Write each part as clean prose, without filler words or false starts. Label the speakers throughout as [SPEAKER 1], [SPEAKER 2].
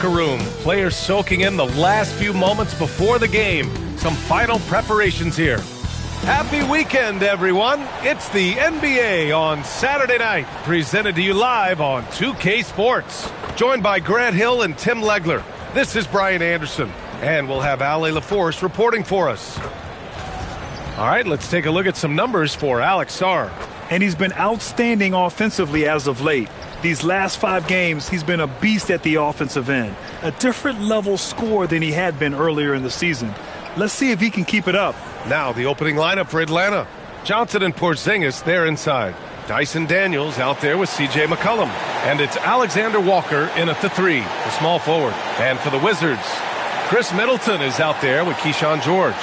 [SPEAKER 1] Room. Players soaking in the last few moments before the game. Some final preparations here. Happy weekend, everyone. It's the NBA on Saturday night, presented to you live on 2K Sports. Joined by Grant Hill and Tim Legler. This is Brian Anderson, and we'll have Ale LaForce reporting for us. All right, let's take a look at some numbers for Alex Sarr.
[SPEAKER 2] And he's been outstanding offensively as of late. These last 5 games, he's been a beast at the offensive end. A different level scorer than he had been earlier in the season. Let's see if he can keep it up.
[SPEAKER 1] Now the opening lineup for Atlanta. Johnson and Porzingis, they're inside. Dyson Daniels out there with C.J. McCollum. And it's Alexander Walker in at the 3, the small forward. And for the Wizards, Chris Middleton is out there with Keyshawn George.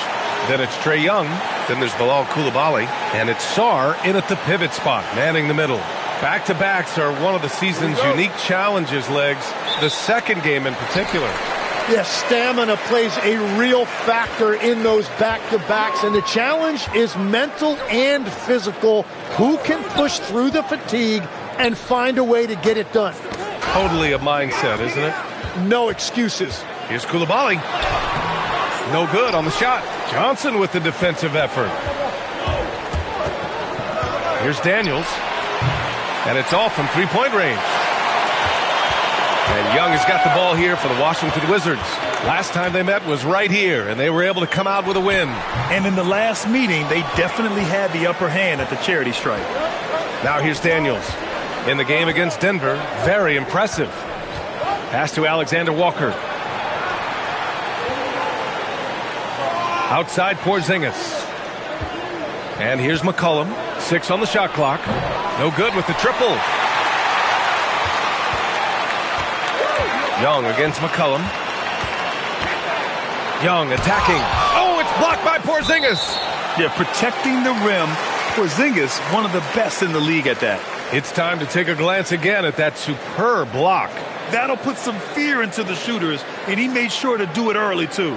[SPEAKER 1] Then it's Trae Young. Then there's Bilal Coulibaly. And it's Sarr in at the pivot spot, manning the middle. Back-to-backs are one of the season's unique challenges, Legs. The second game in particular.
[SPEAKER 3] Yes, stamina plays a real factor in those back-to-backs, and the challenge is mental and physical. Who can push through the fatigue and find a way to get it done?
[SPEAKER 1] Totally a mindset, isn't it?
[SPEAKER 3] No excuses.
[SPEAKER 1] Here's Coulibaly. No good on the shot. Johnson with the defensive effort. Here's Daniels. And it's off from three-point range. And Young has got the ball here for the Washington Wizards. Last time they met was right here, and they were able to come out with a win.
[SPEAKER 2] And in the last meeting, they definitely had the upper hand at the charity stripe.
[SPEAKER 1] Now here's Daniels. In the game against Denver, very impressive. Pass to Alexander Walker. Outside Porzingis. And here's McCollum. 6 on the shot clock. No good with the triple. Young against McCollum. Young attacking. Oh, it's blocked by Porzingis.
[SPEAKER 2] Yeah, protecting the rim. Porzingis, one of the best in the league at that.
[SPEAKER 1] It's time to take a glance again at that superb block.
[SPEAKER 2] That'll put some fear into the shooters, and he made sure to do it early, too.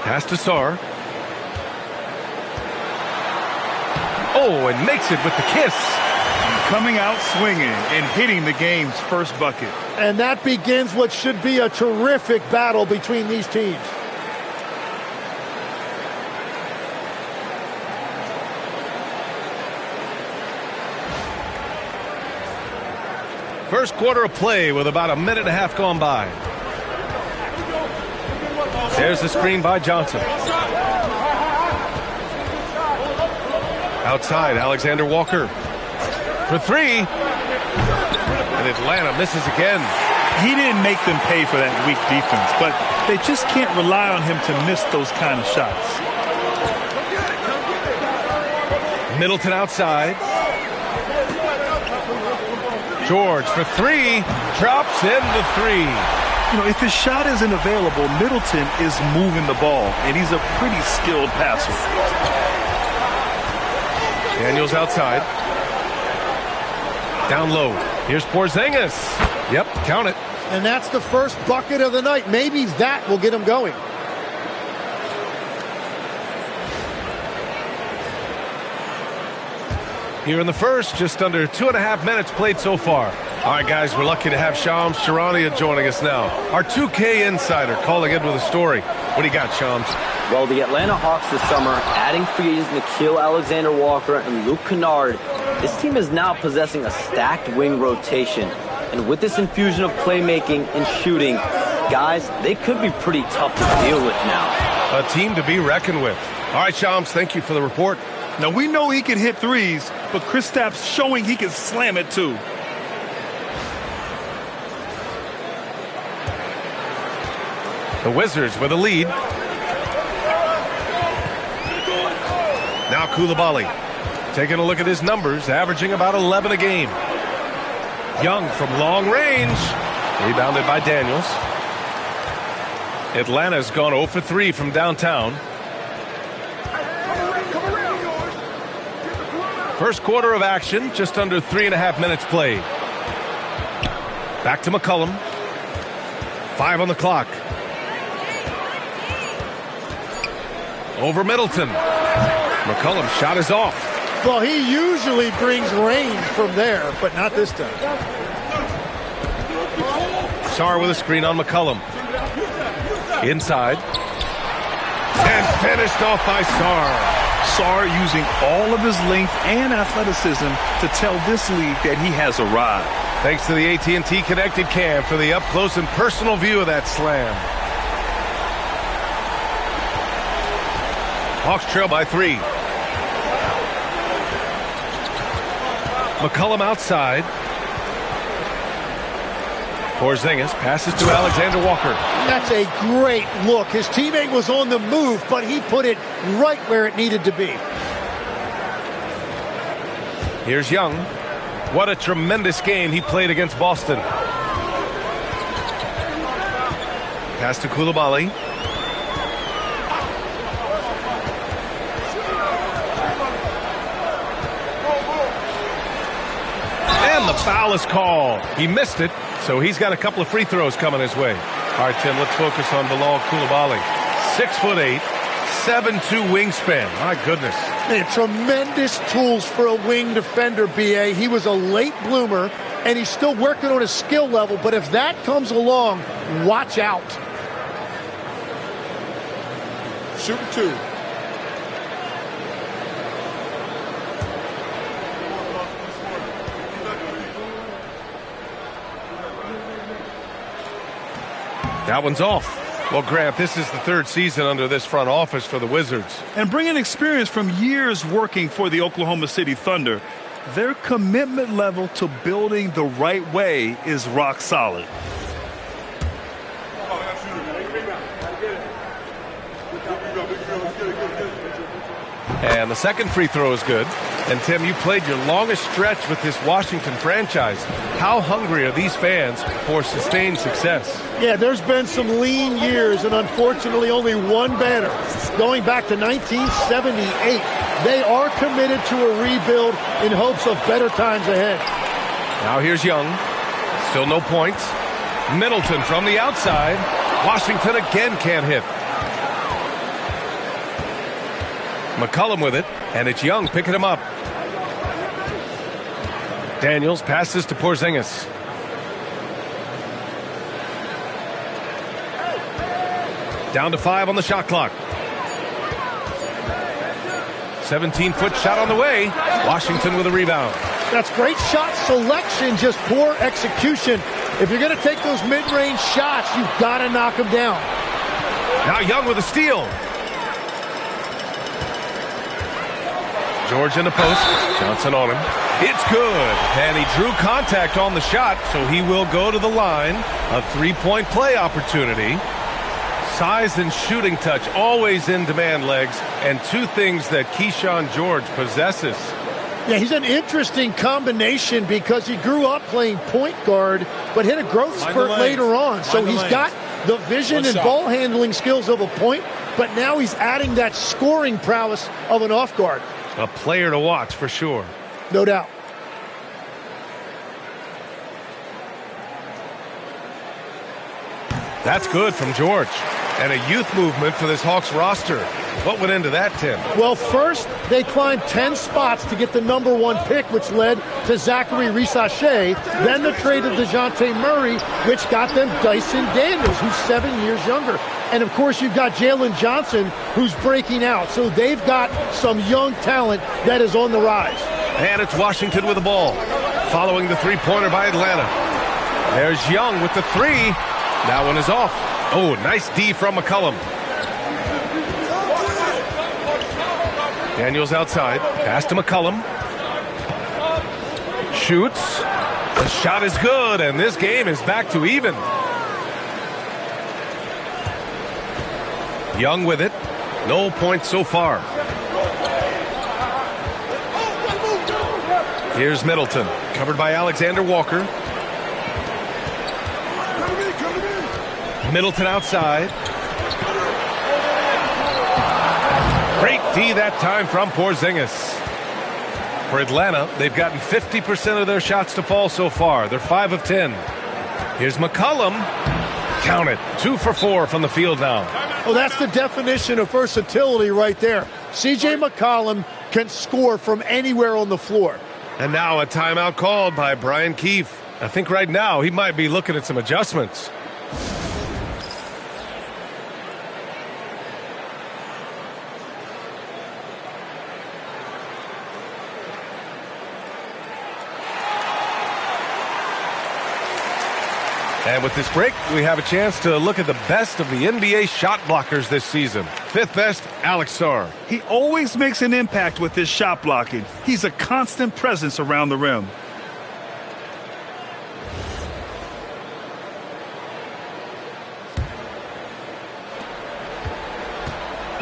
[SPEAKER 1] Pass to Sarr. Oh, and makes it with the kiss.
[SPEAKER 2] Coming out swinging and hitting the game's first bucket.
[SPEAKER 3] And that begins what should be a terrific battle between these teams.
[SPEAKER 1] First quarter of play with about a minute and a half gone by. There's the screen by Johnson. Outside, Alexander Walker. For 3. And Atlanta misses again.
[SPEAKER 2] He didn't make them pay for that weak defense, but they just can't rely on him to miss those kind of shots.
[SPEAKER 1] Middleton outside. George for 3. Drops in the 3.
[SPEAKER 2] You know, if his shot isn't available, Middleton is moving the ball, and he's a pretty skilled passer.
[SPEAKER 1] Daniels outside. Down low. Here's Porzingis. Yep, count it.
[SPEAKER 3] And that's the first bucket of the night. Maybe that will get him going.
[SPEAKER 1] Here in the first, just under 2.5 minutes played so far. All right, guys, we're lucky to have Shams Charania joining us now. Our 2K insider calling in with a story. What do you got, Shams?
[SPEAKER 4] Well, the Atlanta Hawks this summer, adding free agents Nickeil Alexander-Walker and Luke Kennard, this team is now possessing a stacked wing rotation. And with this infusion of playmaking and shooting, guys, they could be pretty tough to deal with now.
[SPEAKER 1] A team to be reckoned with. All right, Shams, thank you for the report.
[SPEAKER 2] Now, we know he can hit threes, but Kristaps showing he can slam it, too.
[SPEAKER 1] The Wizards with a lead. Now Coulibaly. Taking a look at his numbers, averaging about 11 a game. Young from long range. Rebounded by Daniels. Atlanta's gone 0 for 3 from downtown. First quarter of action, just under 3.5 minutes played. Back to McCollum. 5 on the clock. Over Middleton. McCollum's shot is off.
[SPEAKER 3] Well, he usually brings rain from there, but not this time.
[SPEAKER 1] Sarr with a screen on McCollum. Inside. And finished off by Sarr.
[SPEAKER 2] Sarr using all of his length and athleticism to tell this league that he has arrived.
[SPEAKER 1] Thanks to the AT&T Connected Cam for the up-close and personal view of that slam. Hawks trail by 3. McCollum outside. Porzingis passes to Alexander Walker.
[SPEAKER 3] That's a great look. His teammate was on the move, but he put it right where it needed to be.
[SPEAKER 1] Here's Young. What a tremendous game he played against Boston. Pass to Coulibaly. And the foul is called. He missed it, so he's got a couple of free throws coming his way. All right, Tim, let's focus on Bilal Coulibaly. 6'8", 7'2" wingspan. My goodness.
[SPEAKER 3] Man, tremendous tools for a wing defender, B.A. He was a late bloomer, and he's still working on his skill level, but if that comes along, watch out.
[SPEAKER 5] Shooting 2.
[SPEAKER 1] That one's off. Well, Grant, this is the 3rd season under this front office for the Wizards.
[SPEAKER 2] And bringing experience from years working for the Oklahoma City Thunder, their commitment level to building the right way is rock solid.
[SPEAKER 1] And the second free throw is good. And, Tim, you played your longest stretch with this Washington franchise. How hungry are these fans for sustained success?
[SPEAKER 3] Yeah, there's been some lean years, and unfortunately only one banner. Going back to 1978, they are committed to a rebuild in hopes of better times ahead.
[SPEAKER 1] Now here's Young. Still no points. Middleton from the outside. Washington again can't hit. McCollum with it, and it's Young picking him up. Daniels passes to Porzingis. Down to 5 on the shot clock. 17-foot shot on the way. Washington with a rebound.
[SPEAKER 3] That's great shot selection, just poor execution. If you're going to take those mid-range shots, you've got to knock them down.
[SPEAKER 1] Now Young with a steal. George in the post. Johnson on him. It's good. And he drew contact on the shot, so he will go to the line. A 3-point play opportunity. Size and shooting touch always in demand, Legs, and 2 things that Keyshawn George possesses.
[SPEAKER 3] Yeah, he's an interesting combination because he grew up playing point guard, but hit a growth spurt later on. So he's got the vision and ball handling skills of a point, but now he's adding that scoring prowess of an off guard.
[SPEAKER 1] A player to watch for sure.
[SPEAKER 3] No doubt.
[SPEAKER 1] That's good from George. And a youth movement for this Hawks roster. What went into that, Tim?
[SPEAKER 3] Well, first, they climbed 10 spots to get the #1 pick, which led to Zachary Risachet. Then the trade of DeJounte Murray, which got them Dyson Daniels, who's 7 years younger. And, of course, you've got Jalen Johnson, who's breaking out. So they've got some young talent that is on the rise.
[SPEAKER 1] And it's Washington with the ball, following the three-pointer by Atlanta. There's Young with the 3. That one is off. Oh, nice D from McCollum. Daniels outside. Pass to McCollum. Shoots. The shot is good, and this game is back to even. Young with it. No points so far. Here's Middleton. Covered by Alexander Walker. Middleton outside. Great D that time from Porzingis. For Atlanta, they've gotten 50% of their shots to fall so far. They're 5 of 10. Here's McCollum. Count it. 2 for 4 from the field now.
[SPEAKER 3] Oh, that's the definition of versatility right there. C.J. McCollum can score from anywhere on the floor.
[SPEAKER 1] And now a timeout called by Brian Keefe. I think right now he might be looking at some adjustments. And with this break, we have a chance to look at the best of the NBA shot blockers this season. Fifth best, Alex Sarr.
[SPEAKER 2] He always makes an impact with his shot blocking. He's a constant presence around the rim.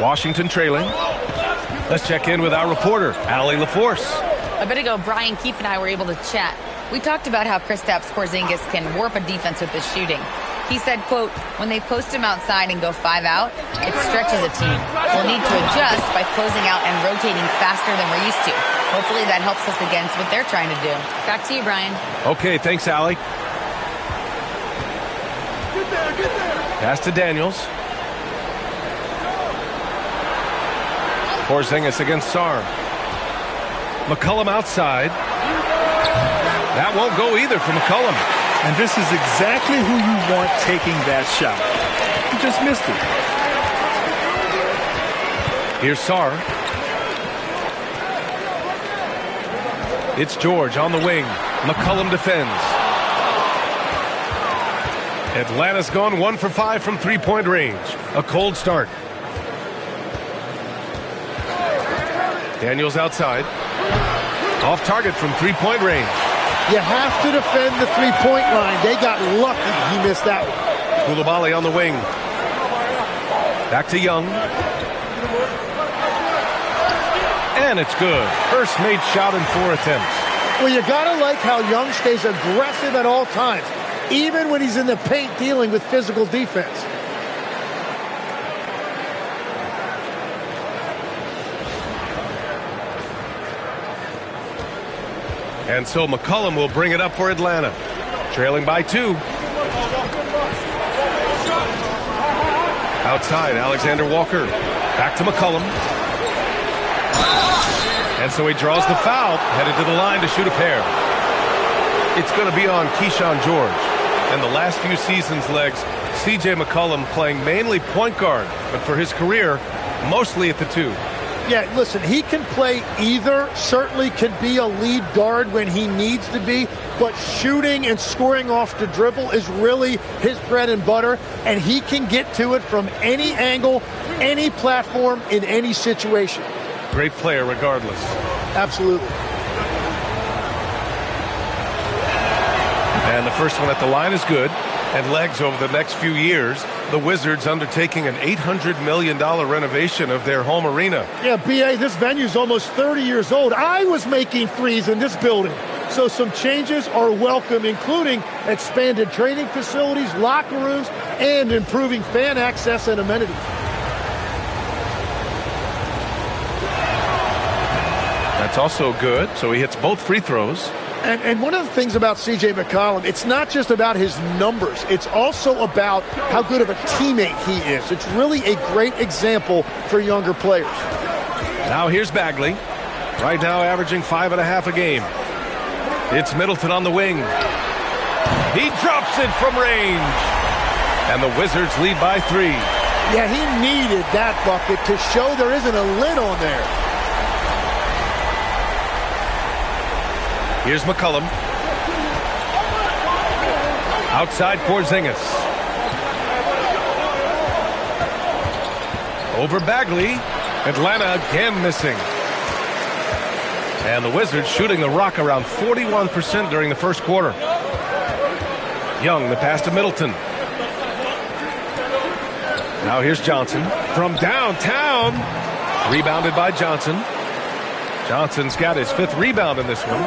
[SPEAKER 1] Washington trailing. Let's check in with our reporter, Allie LaForce.
[SPEAKER 6] A bit ago, Brian Keefe and I were able to chat. We talked about how Kristaps Porzingis can warp a defense with his shooting. He said, quote, when they post him outside and go 5 out, it stretches a team. We'll need to adjust by closing out and rotating faster than we're used to. Hopefully that helps us against what they're trying to do. Back to you, Brian.
[SPEAKER 1] Okay, thanks, Allie.
[SPEAKER 3] Get there.
[SPEAKER 1] Pass to Daniels. Porzingis against Sarr. McCollum outside. That won't go either for McCollum.
[SPEAKER 2] And this is exactly who you want taking that shot. He just missed it.
[SPEAKER 1] Here's Sarr. It's George on the wing. McCollum defends. Atlanta's gone 1 for 5 from three-point range. A cold start. Daniels outside. Off target from three-point range.
[SPEAKER 3] You have to defend the three-point line. They got lucky he missed that one.
[SPEAKER 1] Koulibaly on the wing. Back to Young. And it's good. First made shot in 4 attempts.
[SPEAKER 3] Well, you got to like how Young stays aggressive at all times, even when he's in the paint dealing with physical defense.
[SPEAKER 1] And so McCollum will bring it up for Atlanta. Trailing by 2. Outside, Alexander Walker. Back to McCollum. And so he draws the foul, headed to the line to shoot a pair. It's going to be on Keyshawn George. And the last few seasons' legs, C.J. McCollum playing mainly point guard, but for his career, mostly at the 2.
[SPEAKER 3] Yeah, listen, he can play either, certainly can be a lead guard when he needs to be, but shooting and scoring off the dribble is really his bread and butter, and he can get to it from any angle, any platform, in any situation.
[SPEAKER 1] Great player regardless.
[SPEAKER 3] Absolutely.
[SPEAKER 1] And the first one at the line is good. And legs over the next few years, the Wizards undertaking an $800 million renovation of their home arena.
[SPEAKER 3] Yeah, B.A., this venue's almost 30 years old. I was making threes in this building. So some changes are welcome, including expanded training facilities, locker rooms, and improving fan access and amenities.
[SPEAKER 1] That's also good. So he hits both free throws.
[SPEAKER 3] And one of the things about C.J. McCollum, it's not just about his numbers. It's also about how good of a teammate he is. It's really a great example for younger players.
[SPEAKER 1] Now here's Bagley. Right now averaging 5.5 a game. It's Middleton on the wing. He drops it from range. And the Wizards lead by 3.
[SPEAKER 3] Yeah, he needed that bucket to show there isn't a lid on there.
[SPEAKER 1] Here's McCollum. Outside Porzingis. Over Bagley. Atlanta again missing. And the Wizards shooting the rock around 41% during the first quarter. Young, the pass to Middleton. Now here's Johnson from downtown. Rebounded by Johnson. Johnson's got his 5th rebound in this one.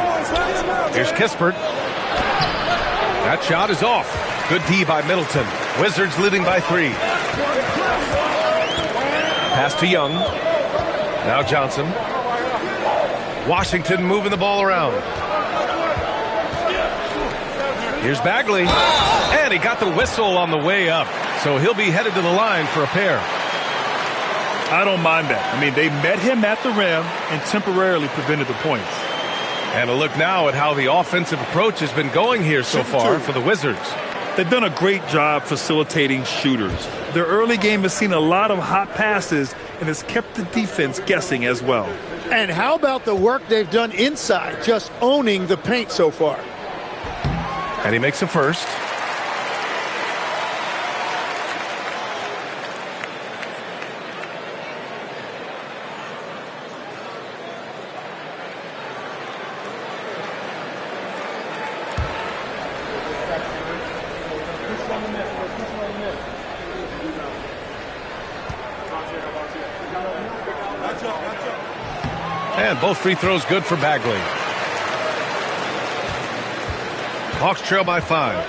[SPEAKER 1] Here's Kispert. That shot is off. Good D by Middleton. Wizards leading by 3. Pass to Young. Now Johnson. Washington moving the ball around. Here's Bagley. And he got the whistle on the way up. So he'll be headed to the line for a pair.
[SPEAKER 2] I don't mind that. I mean, they met him at the rim and temporarily prevented the points.
[SPEAKER 1] And a look now at how the offensive approach has been going here so far for the Wizards.
[SPEAKER 2] They've done a great job facilitating shooters. Their early game has seen a lot of hot passes and has kept the defense guessing as well.
[SPEAKER 3] And how about the work they've done inside, just owning the paint so far?
[SPEAKER 1] And he makes a first. And both free throws good for Bagley. Hawks trail by 5.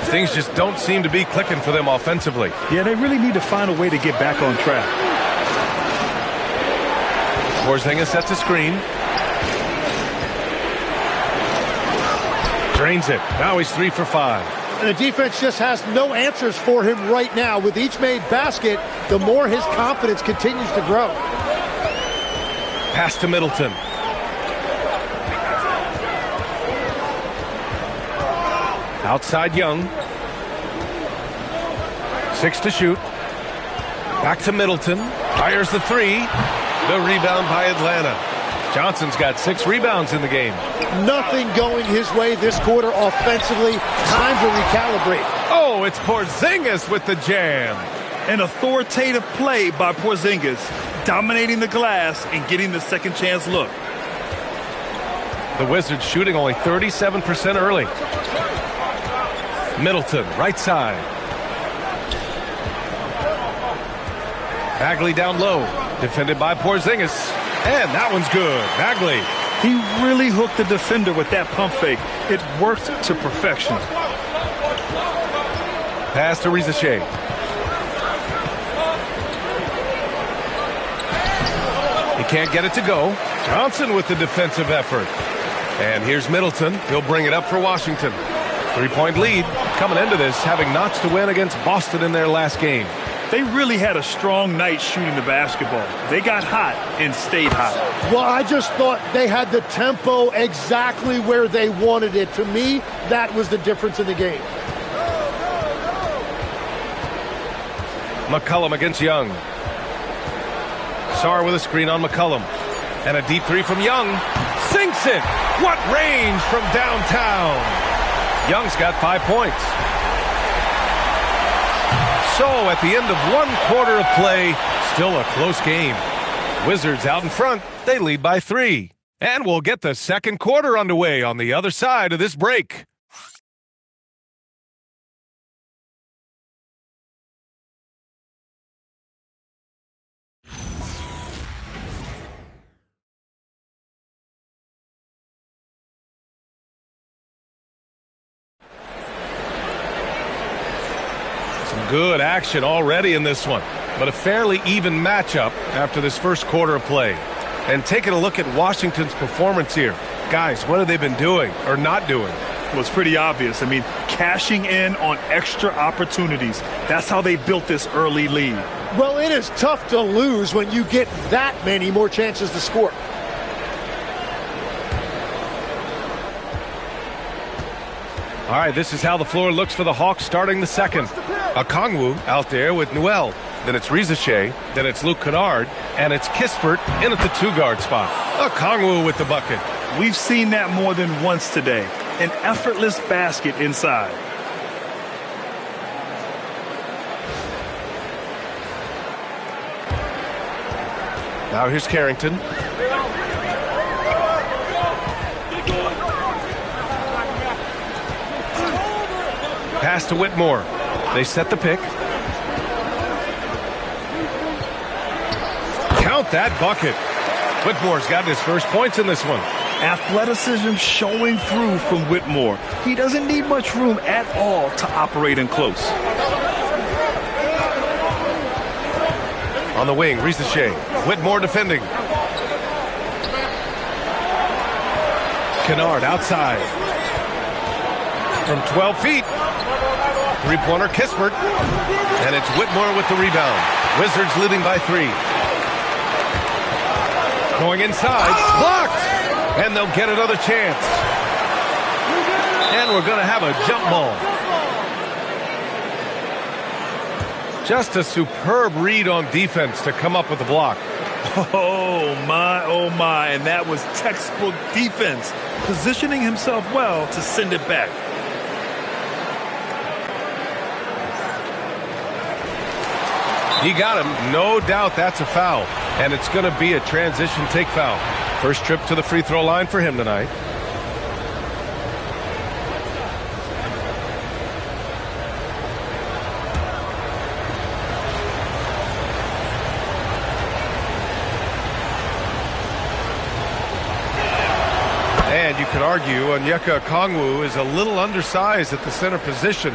[SPEAKER 1] Things just don't seem to be clicking for them offensively.
[SPEAKER 2] Yeah, they really need to find a way to get back on track.
[SPEAKER 1] Porzingis sets a screen. Drains it. Now he's 3 for 5.
[SPEAKER 3] And the defense just has no answers for him right now. With each made basket, the more his confidence continues to grow.
[SPEAKER 1] Pass to Middleton. Outside Young. 6 to shoot. Back to Middleton. Fires the 3. The rebound by Atlanta. Johnson's got 6 rebounds in the game.
[SPEAKER 3] Nothing going his way this quarter offensively. Time to recalibrate.
[SPEAKER 1] Oh, it's Porzingis with the jam.
[SPEAKER 2] An authoritative play by Porzingis, dominating the glass and getting the second chance look.
[SPEAKER 1] The Wizards shooting only 37% early. Middleton, right side. Bagley down low, defended by Porzingis. And that one's good. Bagley.
[SPEAKER 2] He really hooked the defender with that pump fake. It worked to perfection.
[SPEAKER 1] Pass to Rizachet. He can't get it to go. Johnson with the defensive effort. And here's Middleton. He'll bring it up for Washington. 3-point lead coming into this, having notched to win against Boston in their last game.
[SPEAKER 2] They really had a strong night shooting the basketball. They got hot and stayed hot.
[SPEAKER 3] Well, I just thought they had the tempo exactly where they wanted it. To me, that was the difference in the game.
[SPEAKER 1] McCollum against Young. Sarr with a screen on McCollum. And a deep 3 from Young. Sinks it! What range from downtown! Young's got 5 points. So at the end of 1 quarter of play, still a close game. Wizards out in front. They lead by 3. And we'll get the second quarter underway on the other side of this break. Good action already in this one, but a fairly even matchup after this first quarter of play. And taking a look at Washington's performance here. Guys, what have they been doing or not doing?
[SPEAKER 2] Well, it's pretty obvious. I mean, cashing in on extra opportunities. That's how they built this early lead.
[SPEAKER 3] Well, it is tough to lose when you get that many more chances to score.
[SPEAKER 1] All right, this is how the floor looks for the Hawks starting the second. Okongwu out there with Newell. Then it's Rizachet. Then it's Luke Kennard. And it's Kispert in at the 2-guard spot. Okongwu with the bucket.
[SPEAKER 2] We've seen that more than once today. An effortless basket inside.
[SPEAKER 1] Now here's Carrington. Pass to Whitmore. They set the pick. Count that bucket. Whitmore's got his first points in this one.
[SPEAKER 2] Athleticism showing through from Whitmore. He doesn't need much room at all to operate in close.
[SPEAKER 1] On the wing, Rizachet. Whitmore defending. Kennard outside. From 12 feet. 3-pointer Kispert. And it's Whitmore with the rebound. Wizards leading by 3. Going inside. Blocked! And they'll get another chance. And we're going to have a jump ball. Just a superb read on defense to come up with the block.
[SPEAKER 2] Oh, my. And that was textbook defense, positioning himself well to send it back.
[SPEAKER 1] He got him. No doubt that's a foul. And it's going to be a transition take foul. First trip to the free throw line for him tonight. And you could argue Onyeka Okongwu is a little undersized at the center position,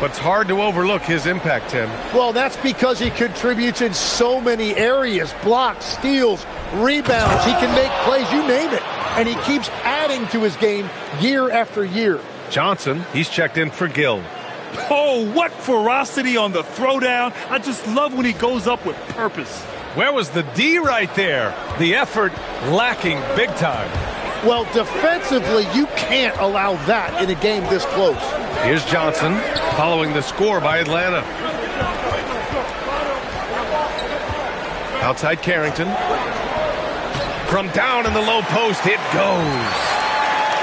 [SPEAKER 1] but it's hard to overlook his impact, Tim.
[SPEAKER 3] Well, that's because he contributes in so many areas. Blocks, steals, rebounds. He can make plays, you name it. And he keeps adding to his game year after year.
[SPEAKER 1] Johnson, he's checked in for Gill.
[SPEAKER 2] Oh, what ferocity on the throwdown. I just love when he goes up with purpose.
[SPEAKER 1] Where was the D right there? The effort lacking big time.
[SPEAKER 3] Well, defensively, you can't allow that in a game this close.
[SPEAKER 1] Here's Johnson following the score by Atlanta. Outside Carrington. From down in the low post, it goes.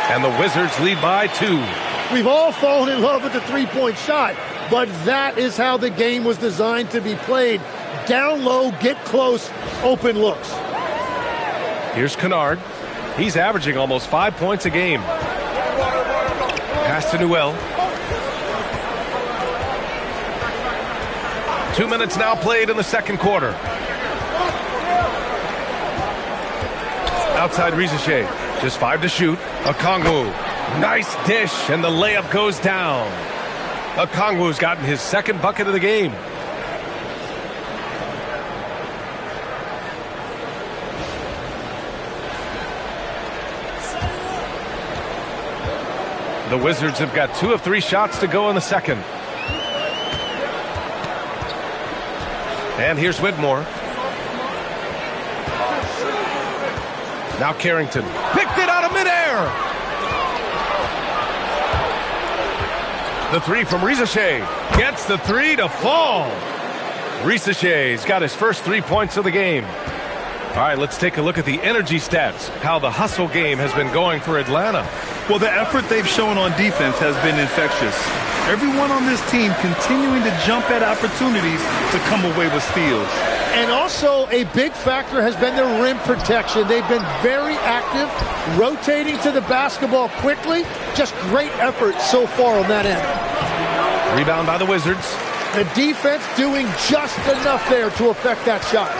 [SPEAKER 1] And the Wizards lead by 2.
[SPEAKER 3] We've all fallen in love with the three-point shot, but that is how the game was designed to be played. Down low, get close, open looks.
[SPEAKER 1] Here's Kennard. He's averaging almost 5 points a game. Pass to Newell. 2 minutes now played in the second quarter. Outside Rizachet. Just 5 to shoot. Okongwu. Nice dish, and the layup goes down. Okongwu's gotten his second bucket of the game. The Wizards have got 2 of 3 shots to go in the second. And here's Whitmore. Now Carrington. Picked it out of midair. The 3 from Rizachet. Gets the 3 to fall. Rizachet's got his first 3 points of the game. All right, let's take a look at the energy stats, how the hustle game has been going for Atlanta.
[SPEAKER 2] Well, the effort they've shown on defense has been infectious. Everyone on this team continuing to jump at opportunities to come away with steals.
[SPEAKER 3] And also a big factor has been their rim protection. They've been very active, rotating to the basketball quickly. Just great effort so far on that end.
[SPEAKER 1] Rebound by the Wizards.
[SPEAKER 3] The defense doing just enough there to affect that shot.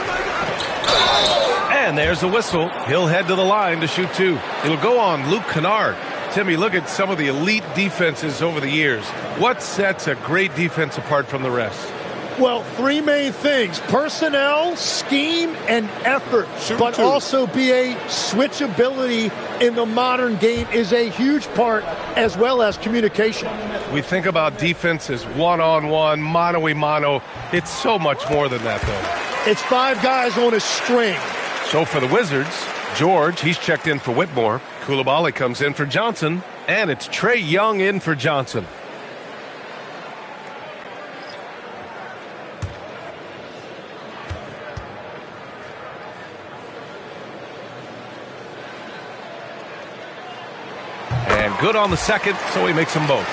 [SPEAKER 1] And there's the whistle. He'll head to the line to shoot 2. It'll go on Luke Kennard. Timmy, look at some of the elite defenses over the years. What sets a great defense apart from the rest?
[SPEAKER 3] Well, 3 main things: personnel, scheme, and effort. But also BA switchability in the modern game is a huge part, as well as communication.
[SPEAKER 1] We think about defense as one-on-one, mano-a-mano. It's so much more than that, though.
[SPEAKER 3] It's 5 guys on a string.
[SPEAKER 1] So for the Wizards, George, he's checked in for Whitmore. Coulibaly comes in for Johnson. And it's Trae Young in for Johnson. And good on the second, so he makes them both.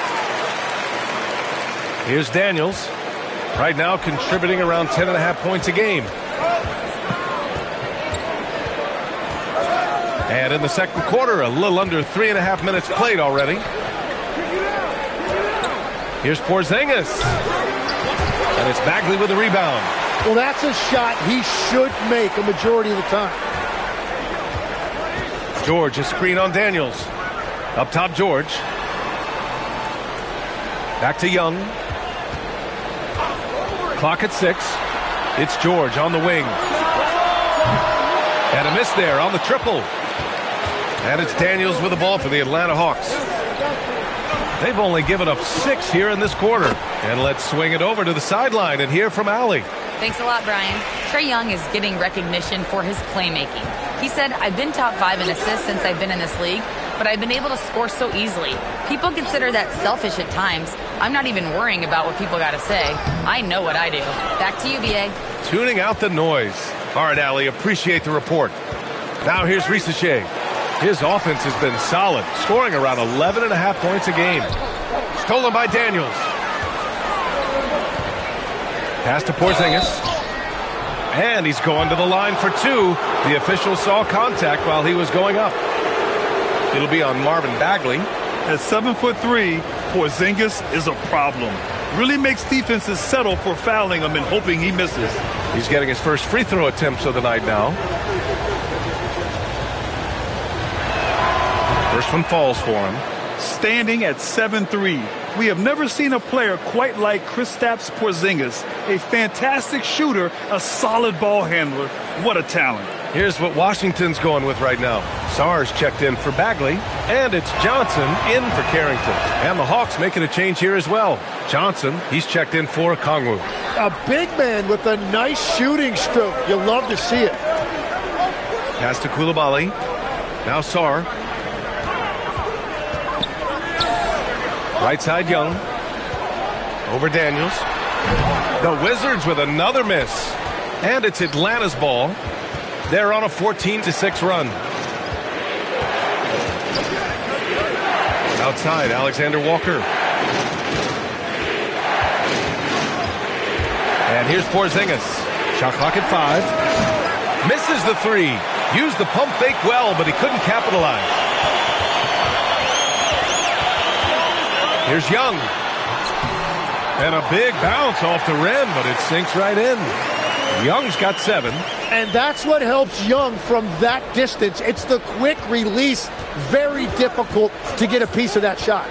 [SPEAKER 1] Here's Daniels. Right now contributing around 10.5 points a game. And in the second quarter, a little under 3.5 minutes played already. Here's Porzingis. And it's Bagley with the rebound.
[SPEAKER 3] Well, that's a shot he should make a majority of the time.
[SPEAKER 1] George, a screen on Daniels. Up top, George. Back to Young. Clock at 6. It's George on the wing. And a miss there on the triple. And it's Daniels with the ball for the Atlanta Hawks. They've only given up 6 here in this quarter. And let's swing it over to the sideline and hear from Allie.
[SPEAKER 6] Thanks a lot, Brian. Trae Young is getting recognition for his playmaking. He said, I've been top 5 in assists since I've been in this league, but I've been able to score so easily. People consider that selfish at times. I'm not even worrying about what people got to say. I know what I do. Back to you, B.A.
[SPEAKER 1] Tuning out the noise. All right, Allie, appreciate the report. Now here's Risache. His offense has been solid, scoring around 11.5 points a game. Stolen by Daniels. Pass to Porzingis. And he's going to the line for 2. The official saw contact while he was going up. It'll be on Marvin Bagley.
[SPEAKER 2] At 7'3", Porzingis is a problem. Really makes defenses settle for fouling him and hoping he misses.
[SPEAKER 1] He's getting his first free throw attempts of the night now. First one falls for him.
[SPEAKER 2] Standing at 7'3", we have never seen a player quite like Kristaps Porzingis. A fantastic shooter, a solid ball handler. What a talent.
[SPEAKER 1] Here's what Washington's going with right now. Sarge checked in for Bagley, and it's Johnson in for Carrington. And the Hawks making a change here as well. Johnson, he's checked in for Kongwu.
[SPEAKER 3] A big man with a nice shooting stroke. You love to see it.
[SPEAKER 1] Pass to Coulibaly. Now Sarr. Right side Young. Over Daniels. The Wizards with another miss. And it's Atlanta's ball. They're on a 14-6 run. Outside, Alexander Walker. And here's Porzingis. Shot clock at 5. Misses the 3. Used the pump fake well, but he couldn't capitalize. Here's Young. And a big bounce off the rim, but it sinks right in. Young's got 7.
[SPEAKER 3] And that's what helps Young from that distance. It's the quick release. Very difficult to get a piece of that shot.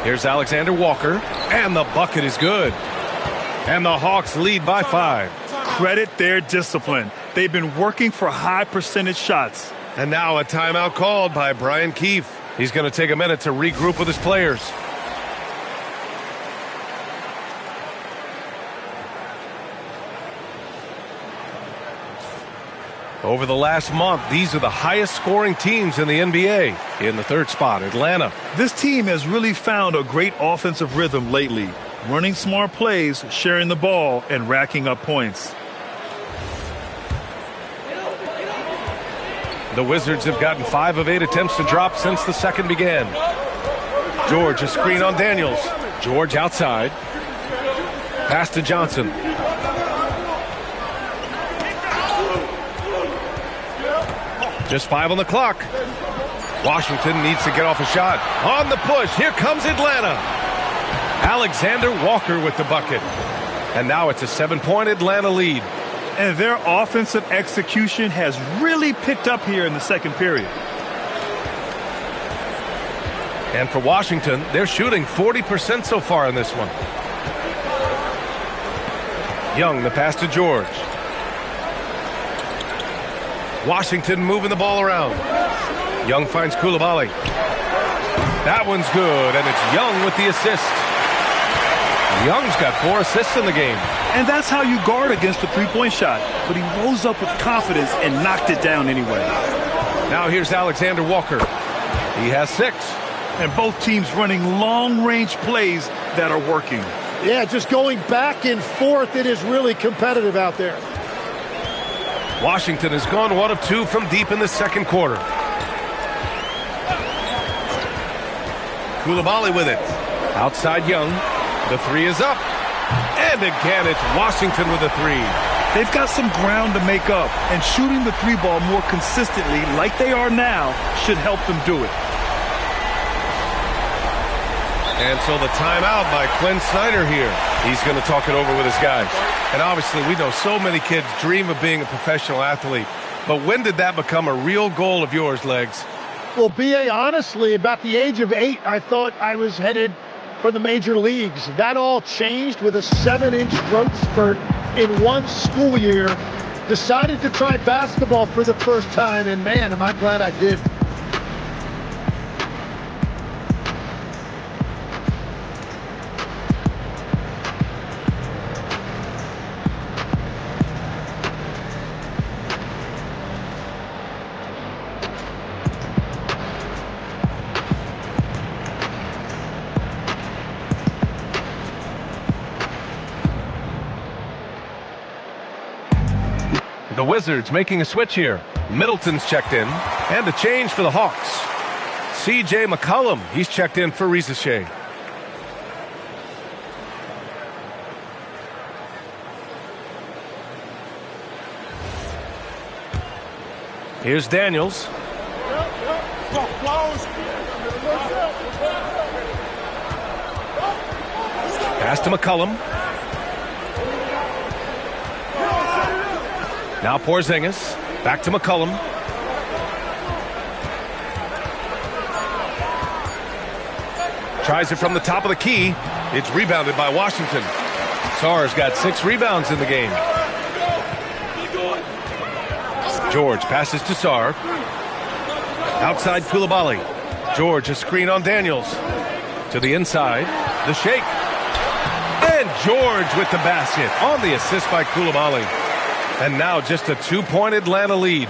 [SPEAKER 1] Here's Alexander Walker. And the bucket is good. And the Hawks lead by 5.
[SPEAKER 2] Credit their discipline. They've been working for high percentage shots.
[SPEAKER 1] And now a timeout called by Brian Keefe. He's going to take a minute to regroup with his players. Over the last month, these are the highest scoring teams in the NBA. In the 3rd spot, Atlanta.
[SPEAKER 2] This team has really found a great offensive rhythm lately. Running smart plays, sharing the ball, and racking up points.
[SPEAKER 1] The Wizards have gotten 5 of 8 attempts to drop since the second began. George, a screen on Daniels. George outside. Pass to Johnson. Just 5 on the clock. Washington needs to get off a shot. On the push, here comes Atlanta. Alexander Walker with the bucket. And now it's a 7-point Atlanta lead.
[SPEAKER 2] And their offensive execution has really picked up here in the second period.
[SPEAKER 1] And for Washington, they're shooting 40% so far in this one. Young, the pass to George. Washington moving the ball around. Young finds Coulibaly. That one's good, and it's Young with the assist. Young's got 4 assists in the game.
[SPEAKER 2] And that's how you guard against a three-point shot. But he rose up with confidence and knocked it down anyway.
[SPEAKER 1] Now here's Alexander Walker. He has 6.
[SPEAKER 2] And both teams running long-range plays that are working.
[SPEAKER 3] Yeah, just going back and forth. It is really competitive out there.
[SPEAKER 1] Washington has gone 1 of 2 from deep in the second quarter. Coulibaly with it. Outside Young. The 3 is up. And again, it's Washington with a 3.
[SPEAKER 2] They've got some ground to make up, and shooting the 3 ball more consistently like they are now should help them do it.
[SPEAKER 1] And so the timeout by Quinn Snyder here. He's going to talk it over with his guys. And obviously, we know so many kids dream of being a professional athlete. But when did that become a real goal of yours, Legs?
[SPEAKER 3] Well, B.A., honestly, about the age of 8, I thought I was headed for the major leagues. That all changed with a 7-inch growth spurt in one school year. Decided to try basketball for the first time, and man, am I glad I did.
[SPEAKER 1] The Wizards making a switch here. Middleton's checked in. And a change for the Hawks. CJ McCollum, he's checked in for Rizachet. Here's Daniels. Pass to McCollum. Now Porzingis. Back to McCollum. Tries it from the top of the key. It's rebounded by Washington. Sarr's got 6 rebounds in the game. George passes to Sarr. Outside Koulibaly. George, a screen on Daniels. To the inside. The shake. And George with the basket on the assist by Koulibaly. And now just a 2-point Atlanta lead.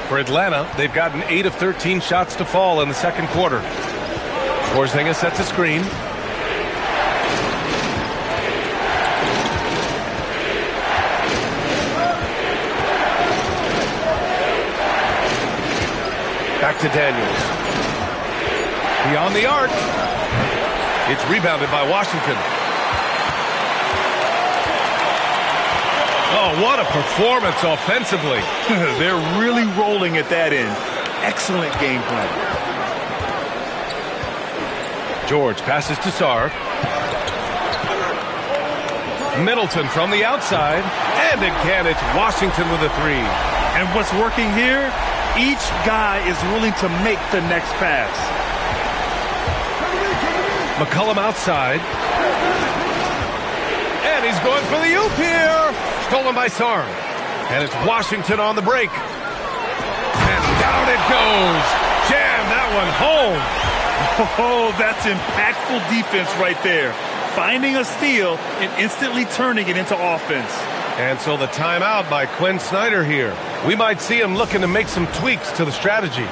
[SPEAKER 1] For Atlanta, they've gotten 8 of 13 shots to fall in the second quarter. Porzingis sets a screen. Back to Daniels. Beyond the arc. It's rebounded by Washington. Oh, what a performance offensively.
[SPEAKER 2] They're really rolling at that end. Excellent game plan.
[SPEAKER 1] George passes to Sarr. Middleton from the outside. And again, it's Washington with a 3.
[SPEAKER 2] And what's working here? Each guy is willing to make the next pass.
[SPEAKER 1] McCollum outside. And he's going for the oop here. Stolen by Sarr. And it's Washington on the break. And down it goes. Jam that one home.
[SPEAKER 2] Oh, that's impactful defense right there. Finding a steal and instantly turning it into offense.
[SPEAKER 1] And so the timeout by Quinn Snyder here. We might see him looking to make some tweaks to the strategy.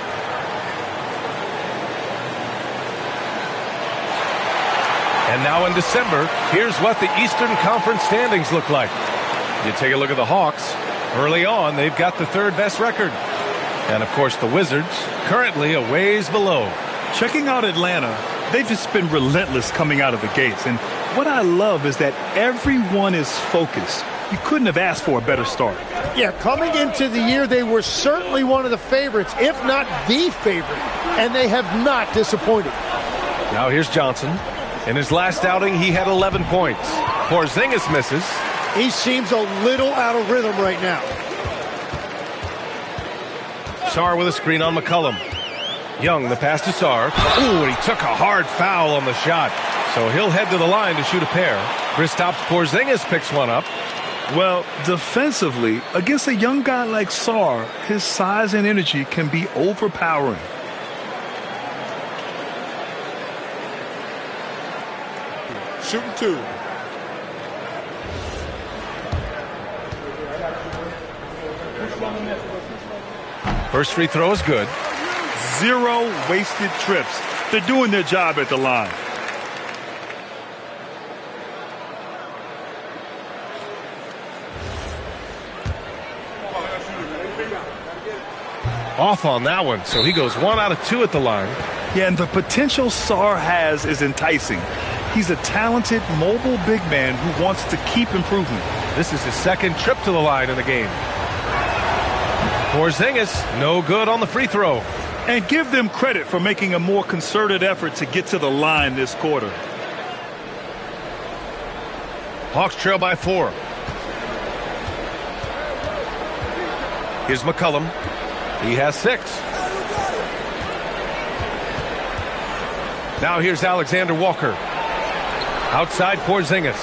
[SPEAKER 1] And now in December, here's what the Eastern Conference standings look like. You take a look at the Hawks. Early on, they've got the 3rd best record. And, of course, the Wizards, currently a ways below.
[SPEAKER 2] Checking out Atlanta, they've just been relentless coming out of the gates. And what I love is that everyone is focused. You couldn't have asked for a better start.
[SPEAKER 3] Yeah, coming into the year, they were certainly one of the favorites, if not the favorite. And they have not disappointed.
[SPEAKER 1] Now here's Johnson. In his last outing, he had 11 points. Porzingis misses.
[SPEAKER 3] He seems a little out of rhythm right now.
[SPEAKER 1] Sarr with a screen on McCollum. Young, the pass to Sarr. Ooh, and he took a hard foul on the shot. So he'll head to the line to shoot a pair. Kristaps Porzingis picks one up.
[SPEAKER 2] Well, defensively, against a young guy like Sarr, his size and energy can be overpowering.
[SPEAKER 5] Shooting 2.
[SPEAKER 1] First free throw is good.
[SPEAKER 2] 0 wasted trips. They're doing their job at the line.
[SPEAKER 1] Off on that one, so he goes 1 out of 2 at the line.
[SPEAKER 2] Yeah, and the potential Sarr has is enticing. He's a talented, mobile big man who wants to keep improving.
[SPEAKER 1] This is his 2nd trip to the line in the game. Porzingis, no good on the free throw.
[SPEAKER 2] And give them credit for making a more concerted effort to get to the line this quarter.
[SPEAKER 1] Hawks trail by 4. Here's McCollum. He has 6. Now here's Alexander Walker. Outside Porzingis.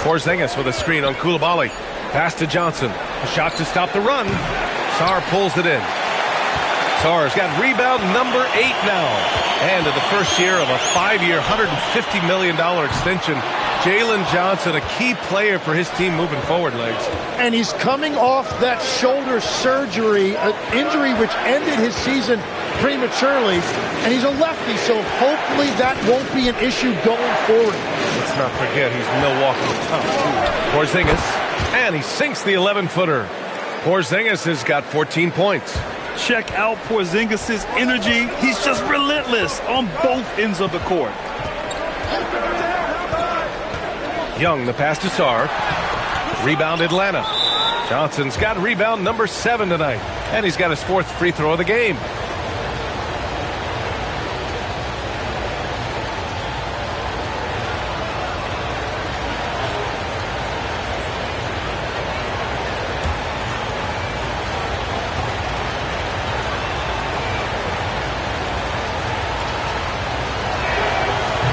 [SPEAKER 1] Porzingis with a screen on Koulibaly. Pass to Johnson. A shot to stop the run. Sarr pulls it in. Ausar's got rebound number 8 now. And in the first year of a 5-year, $150 million extension, Jalen Johnson, a key player for his team moving forward, Legs.
[SPEAKER 3] And he's coming off that shoulder surgery, an injury which ended his season prematurely. And he's a lefty, so hopefully that won't be an issue going forward.
[SPEAKER 1] Let's not forget he's Milwaukee tough, too. Porzingis, and he sinks the 11-footer. Porzingis has got 14 points.
[SPEAKER 2] Check out Porzingis' energy. He's just relentless on both ends of the court.
[SPEAKER 1] Young, the pass to Sarr. Rebound Atlanta. Johnson's got rebound number 7 tonight. And he's got his 4th free throw of the game.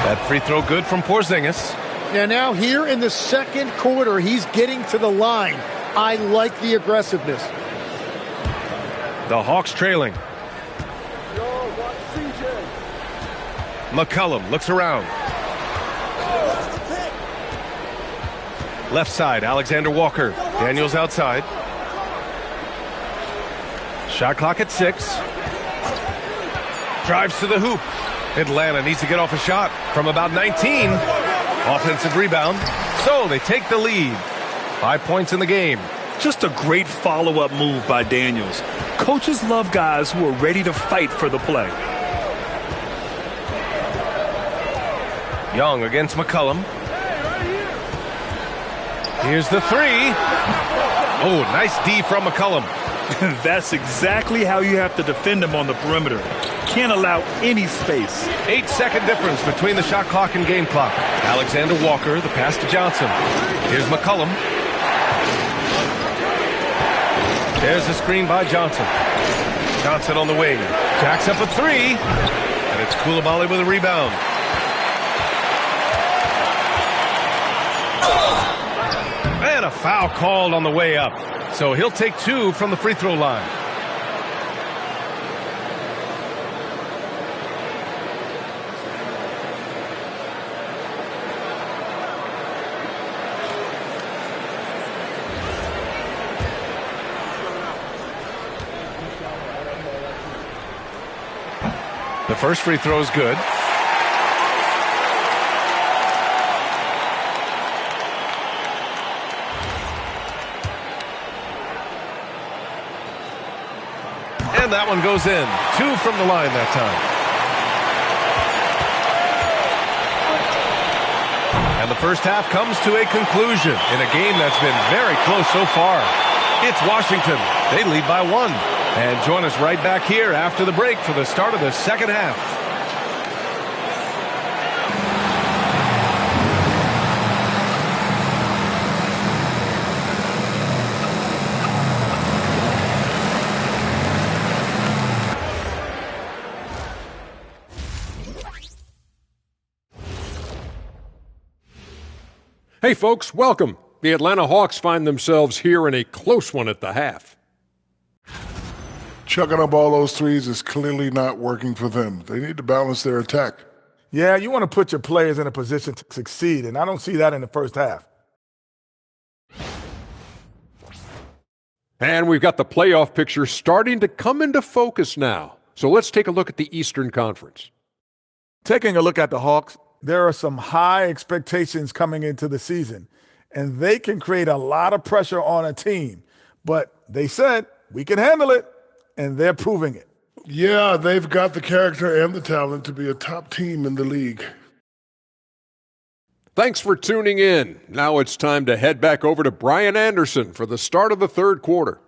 [SPEAKER 1] That free throw good from Porzingis.
[SPEAKER 3] Yeah, now here in the second quarter, he's getting to the line. I like the aggressiveness.
[SPEAKER 1] The Hawks trailing. McCollum looks around. Left side, Alexander Walker. Daniels outside. Shot clock at 6. Drives to the hoop. Atlanta needs to get off a shot from about 19. Offensive rebound. So they take the lead. 5 points in the game.
[SPEAKER 2] Just a great follow-up move by Daniels. Coaches love guys who are ready to fight for the play.
[SPEAKER 1] Young against McCollum. Here's the 3. Oh, nice D from McCollum.
[SPEAKER 2] That's exactly how you have to defend him on the perimeter. Can't allow any space.
[SPEAKER 1] 8-second difference between the shot clock and game clock. Alexander Walker, the pass to Johnson. Here's McCollum. There's the screen by Johnson. Johnson on the wing. Jacks up a 3. And it's Coulibaly with a rebound. And a foul called on the way up. So he'll take 2 from the free throw line. The first free throw is good. And that one goes in. 2 from the line that time. And the first half comes to a conclusion in a game that's been very close so far. It's Washington. They lead by 1. And join us right back here after the break for the start of the second half.
[SPEAKER 7] Hey folks, welcome. The Atlanta Hawks find themselves here in a close one at the half.
[SPEAKER 5] Chucking up all those threes is clearly not working for them. They need to balance their attack.
[SPEAKER 8] Yeah, you want to put your players in a position to succeed, and I don't see that in the first half.
[SPEAKER 7] And we've got the playoff picture starting to come into focus now. So let's take a look at the Eastern Conference.
[SPEAKER 8] Taking a look at the Hawks, there are some high expectations coming into the season, and they can create a lot of pressure on a team. But they said, we can handle it, and they're proving it.
[SPEAKER 5] Yeah, they've got the character and the talent to be a top team in the league.
[SPEAKER 7] Thanks for tuning in. Now it's time to head back over to Brian Anderson for the start of the third quarter.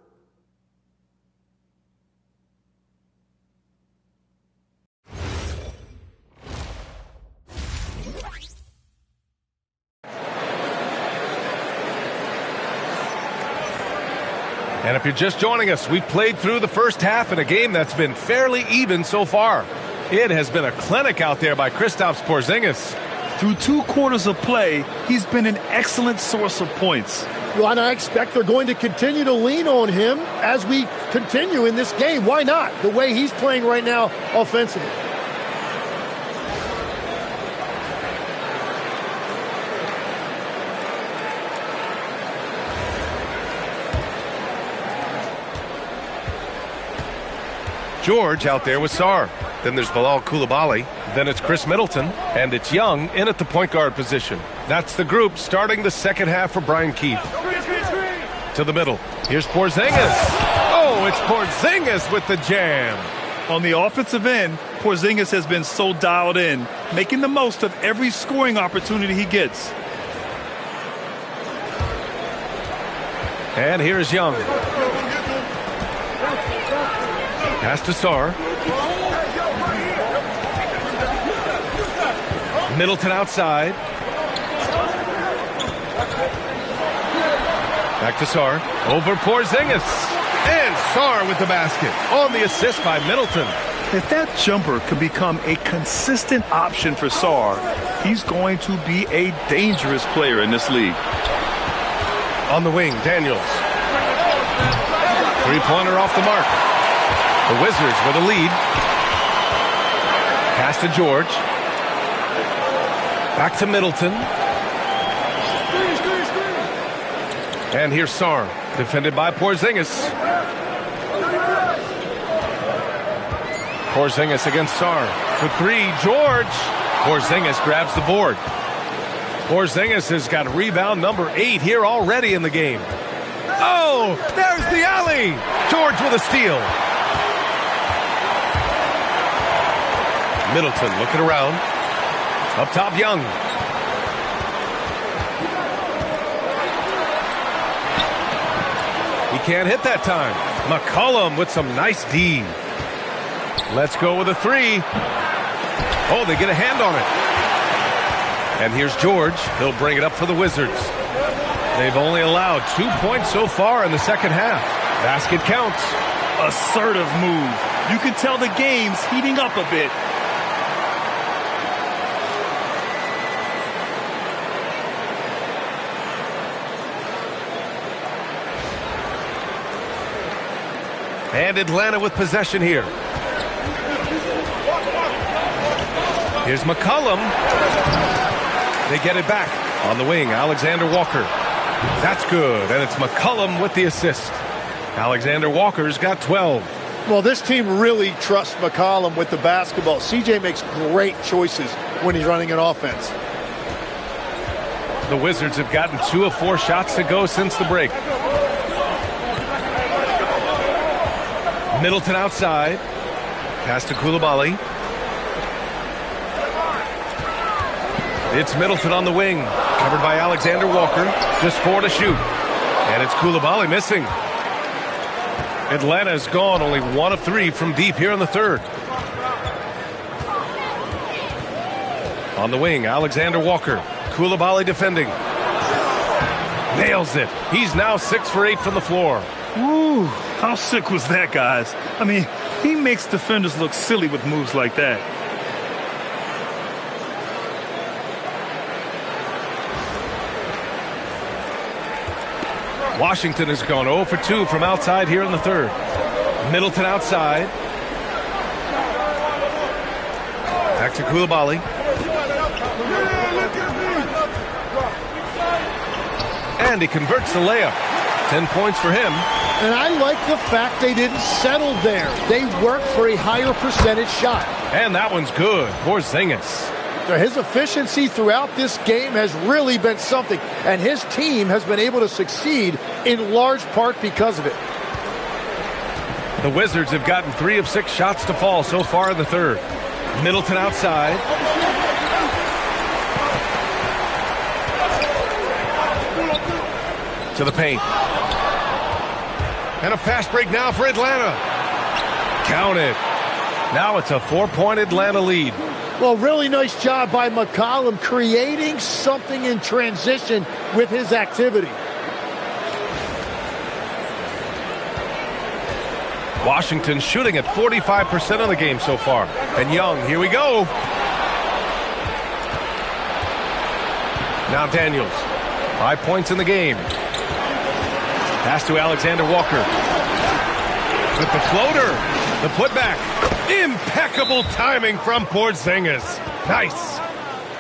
[SPEAKER 1] And if you're just joining us, we played through the first half in a game that's been fairly even so far. It has been a clinic out there by Kristaps Porzingis.
[SPEAKER 2] Through 2 quarters of play, he's been an excellent source of points.
[SPEAKER 3] Well, and I expect they're going to continue to lean on him as we continue in this game. Why not? The way he's playing right now offensively.
[SPEAKER 1] George out there with Sarr. Then there's Bilal Koulibaly. Then it's Chris Middleton. And it's Young in at the point guard position. That's the group starting the second half for Brian Keefe. To the middle. Here's Porzingis. Oh, it's Porzingis with the jam.
[SPEAKER 2] On the offensive end, Porzingis has been so dialed in, making the most of every scoring opportunity he gets.
[SPEAKER 1] And here's Young. Pass to Sarr. Middleton outside. Back to Sarr. Over Porzingis. And Sarr with the basket. On the assist by Middleton.
[SPEAKER 2] If that jumper could become a consistent option for Sarr, he's going to be a dangerous player in this league.
[SPEAKER 1] On the wing, Daniels. Three-pointer off the mark. The Wizards with a lead. Pass to George. Back to Middleton. And here's Sarr, defended by Porzingis. Porzingis against Sarr. For three, George. Porzingis grabs the board. Porzingis has got rebound number 8 here already in the game. Oh, there's the alley. George with a steal. Middleton looking around. Up top, Young. He can't hit that time. McCollum with some nice D. Let's go with a 3. Oh, they get a hand on it. And here's George. He'll bring it up for the Wizards. They've only allowed 2 points so far in the second half. Basket counts.
[SPEAKER 2] Assertive move. You can tell the game's heating up a bit.
[SPEAKER 1] And Atlanta with possession here. Here's McCollum. They get it back. On the wing, Alexander Walker. That's good, and it's McCollum with the assist. Alexander Walker's got 12.
[SPEAKER 3] Well, this team really trusts McCollum with the basketball. CJ makes great choices when he's running an offense.
[SPEAKER 1] The Wizards have gotten 2 of 4 shots to go since the break. Middleton outside. Pass to Koulibaly. It's Middleton on the wing. Covered by Alexander Walker. Just 4 to shoot. And it's Koulibaly missing. Atlanta's gone only 1 of 3 from deep here in the third. On the wing, Alexander Walker. Koulibaly defending. Nails it. He's now 6 for 8 from the floor.
[SPEAKER 2] Woo, how sick was that, guys? I mean, he makes defenders look silly with moves like that.
[SPEAKER 1] Washington has gone 0 for 2 from outside here in the third. Middleton outside. Back to Koulibaly. And he converts the layup. 10 points for him.
[SPEAKER 3] And I like the fact they didn't settle there. They worked for a higher percentage shot.
[SPEAKER 1] And that one's good. Porzingis.
[SPEAKER 3] His efficiency throughout this game has really been something, and his team has been able to succeed in large part because of it.
[SPEAKER 1] The Wizards have gotten 3 of 6 shots to fall so far in the third. Middleton outside. To the paint. And a fast break now for Atlanta. Count it. Now it's a 4-point Atlanta lead.
[SPEAKER 3] Well, really nice job by McCollum creating something in transition with his activity.
[SPEAKER 1] Washington shooting at 45% of the game so far. And Young, here we go. Now Daniels. 5 points in the game. Pass to Alexander Walker. With the floater. The putback. Impeccable timing from Porzingis. Nice.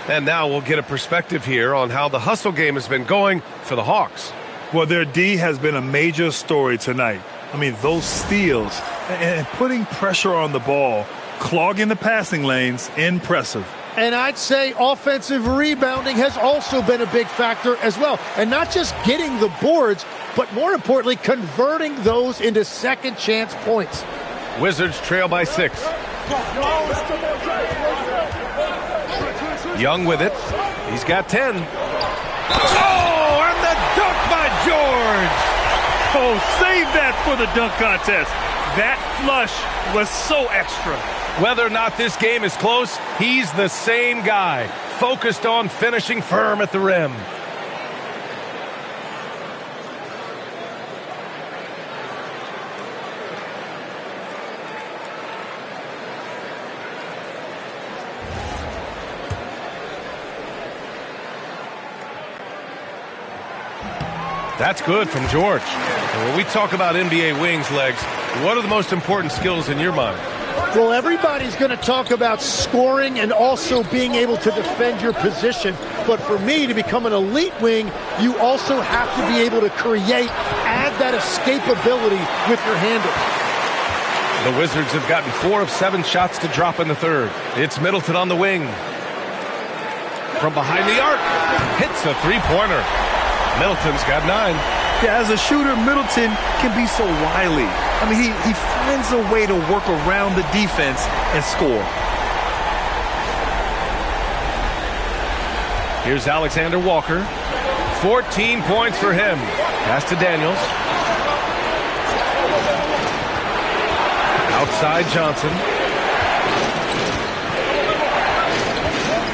[SPEAKER 1] And now we'll get a perspective here on how the hustle game has been going for the Hawks.
[SPEAKER 2] Well, their D has been a major story tonight. I mean, those steals and putting pressure on the ball, clogging the passing lanes, impressive.
[SPEAKER 3] And I'd say offensive rebounding has also been a big factor as well. And not just getting the boards, but more importantly, converting those into second chance points.
[SPEAKER 1] Wizards trail by 6. Young with it. He's got 10. Oh, and the dunk by George!
[SPEAKER 2] Oh, save that for the dunk contest. That flush was so extra.
[SPEAKER 1] Whether or not this game is close, he's the same guy, focused on finishing firm at the rim. That's good from George. And when we talk about NBA wings, Legs, what are the most important skills in your mind?
[SPEAKER 3] Well, everybody's going to talk about scoring and also being able to defend your position. But for me, to become an elite wing, you also have to be able to create, add that escapability with your handle.
[SPEAKER 1] The Wizards have gotten 4 of 7 shots to drop in the third. It's Middleton on the wing. From behind the arc, hits a three-pointer. Middleton's got 9.
[SPEAKER 2] Yeah, as a shooter, Middleton can be so wily. I mean, he finds a way to work around the defense and score.
[SPEAKER 1] Here's Alexander Walker. 14 points for him. Pass to Daniels. Outside Johnson.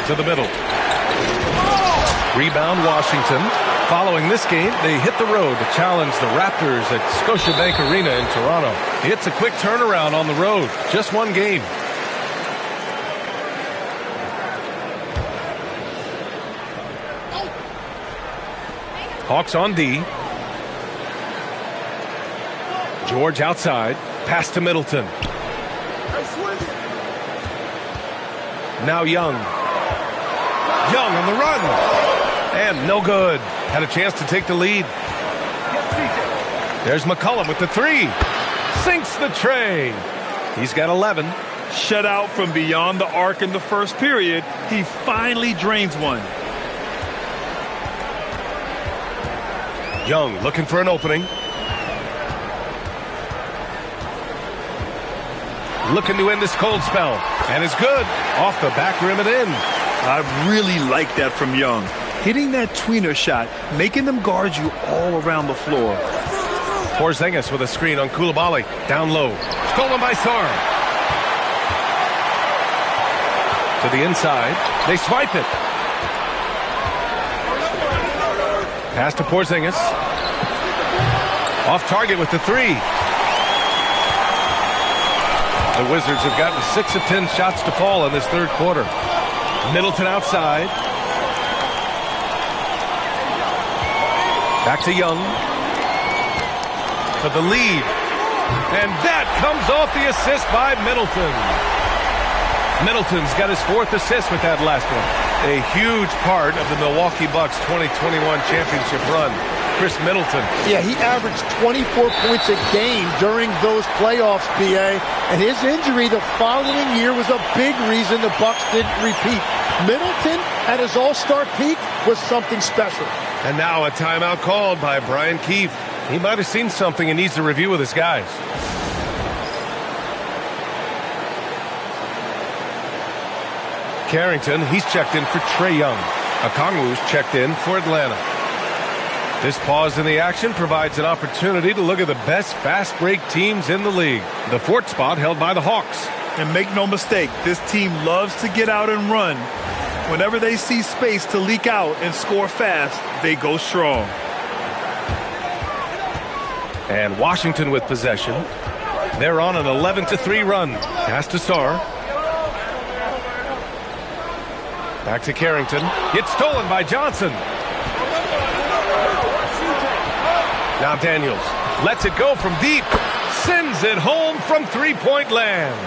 [SPEAKER 1] To the middle. Rebound Washington. Following this game, they hit the road to challenge the Raptors at Scotiabank Arena in Toronto. It's a quick turnaround on the road. Just one game. Hawks on D. George outside. Pass to Middleton. Now Young. Young on the run. And no good. Had a chance to take the lead. There's McCollum with the 3. Sinks the tray. He's got 11.
[SPEAKER 2] Shut out from beyond the arc in the first period. He finally drains one.
[SPEAKER 1] Young looking for an opening. Looking to end this cold spell. And it's good. Off the back rim and in.
[SPEAKER 2] I really like that from Young. Hitting that tweener shot, making them guard you all around the floor.
[SPEAKER 1] Porzingis with a screen on Koulibaly. Down low. Stolen by Sarr. To the inside. They swipe it. Pass to Porzingis. Off target with the 3. The Wizards have gotten 6 of 10 shots to fall in this third quarter. Middleton outside. Back to Young for the lead. And that comes off the assist by Middleton. Middleton's got his 4th assist with that last one. A huge part of the Milwaukee Bucks 2021 championship run. Chris Middleton.
[SPEAKER 3] Yeah, he averaged 24 points a game during those playoffs, BA. And his injury the following year was a big reason the Bucks didn't repeat. Middleton at his all-star peak was something special.
[SPEAKER 1] And now a timeout called by Brian Keefe. He might have seen something and needs to review with his guys. Carrington, he's checked in for Trae Young. Okongwu's checked in for Atlanta. This pause in the action provides an opportunity to look at the best fast break teams in the league. The 4th spot held by the Hawks.
[SPEAKER 2] And make no mistake, this team loves to get out and run. Whenever they see space to leak out and score fast, they go strong.
[SPEAKER 1] And Washington with possession. They're on an 11-3 run. Pass to Sarr. Back to Carrington. It's stolen by Johnson. Now Daniels lets it go from deep. Sends it home from three-point land.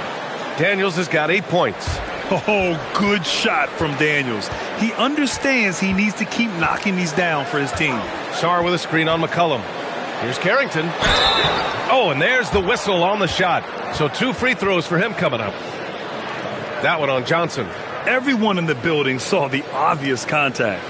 [SPEAKER 1] Daniels has got 8 points.
[SPEAKER 2] Oh, good shot from Daniels. He understands he needs to keep knocking these down for his team.
[SPEAKER 1] Sarr with a screen on McCollum. Here's Carrington. Oh, and there's the whistle on the shot. So 2 free throws for him coming up. That one on Johnson.
[SPEAKER 2] Everyone in the building saw the obvious contact.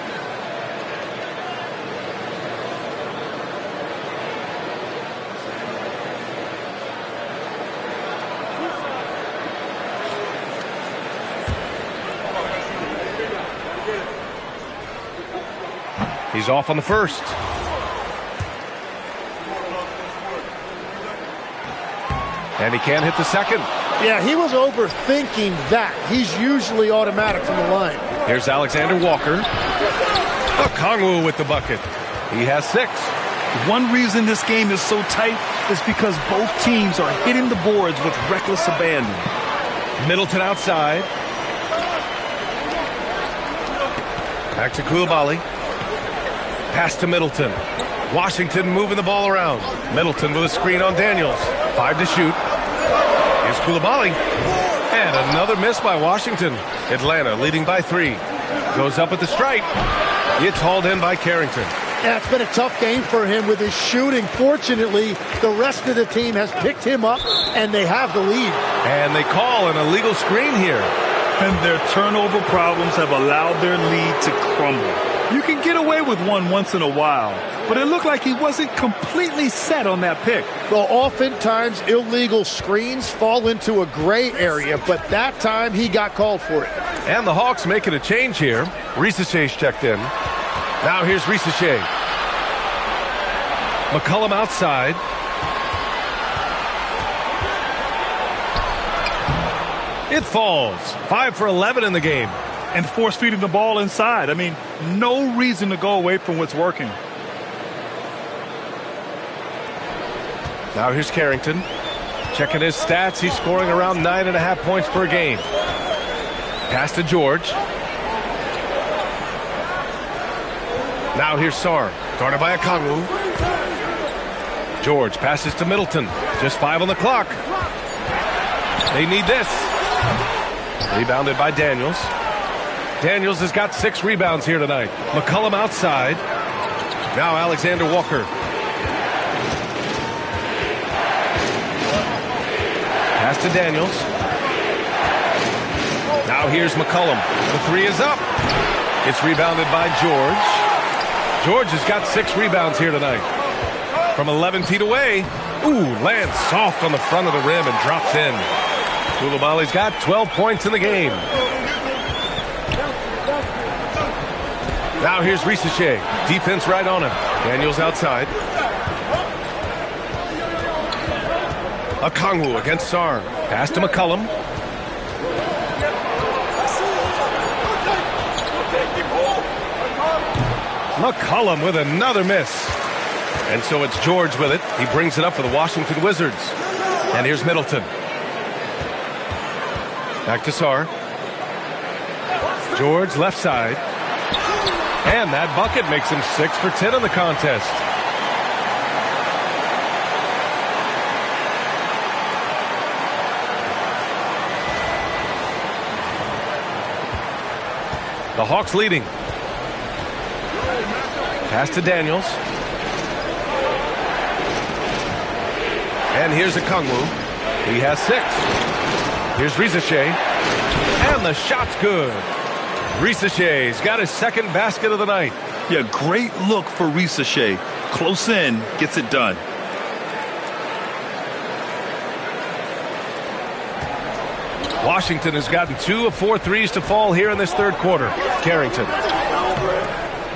[SPEAKER 1] He's off on the first. And he can't hit the second.
[SPEAKER 3] Yeah, he was overthinking that. He's usually automatic from the line.
[SPEAKER 1] Here's Alexander Walker. Okongwu with the bucket. He has 6.
[SPEAKER 2] One reason this game is so tight is because both teams are hitting the boards with reckless abandon.
[SPEAKER 1] Middleton outside. Back to Koulibaly. Pass to Middleton. Washington moving the ball around. Middleton with a screen on Daniels. 5 to shoot. Here's Koulibaly. And another miss by Washington. Atlanta leading by 3. Goes up at the stripe. It's hauled in by Carrington.
[SPEAKER 3] Yeah, it's been a tough game for him with his shooting. Fortunately, the rest of the team has picked him up, and they have the lead.
[SPEAKER 1] And they call an illegal screen here.
[SPEAKER 2] And their turnover problems have allowed their lead to crumble. You can get away with one once in a while, but it looked like he wasn't completely set on that pick.
[SPEAKER 3] Well, oftentimes illegal screens fall into a gray area, but that time he got called for it.
[SPEAKER 1] And the Hawks making a change here. Rissache's checked in. Now here's Rissache. McCollum outside. It falls. 5 for 11 in the game.
[SPEAKER 2] And force feeding the ball inside. I mean, no reason to go away from what's working.
[SPEAKER 1] Now here's Carrington. Checking his stats. He's scoring around 9.5 points per game. Pass to George. Now here's Sarr. Guarded by Okongwu. George passes to Middleton. Just 5 on the clock. They need this. Rebounded by Daniels. Daniels has got 6 rebounds here tonight. McCollum outside. Now Alexander Walker. Pass to Daniels. Now here's McCollum. The 3 is up. It's rebounded by George. George has got 6 rebounds here tonight. From 11 feet away. Ooh, lands soft on the front of the rim and drops in. Koulibaly's got 12 points in the game. Now here's Rissache. Defense right on him. Daniels outside. Okongwu against Sarr. Pass to McCollum. McCollum with another miss. And so it's George with it. He brings it up for the Washington Wizards. And here's Middleton. Back to Sarr. George left side. And that bucket makes him 6 for 10 in the contest. The Hawks leading. Pass to Daniels. And here's Okongwu. He has 6. Here's Rissache. And the shot's good. Rissache's got his 2nd basket of the night.
[SPEAKER 2] Yeah, great look for Rissache. Close in, gets it done.
[SPEAKER 1] Washington has gotten 2 of 4 threes to fall here in this 3rd quarter. Carrington.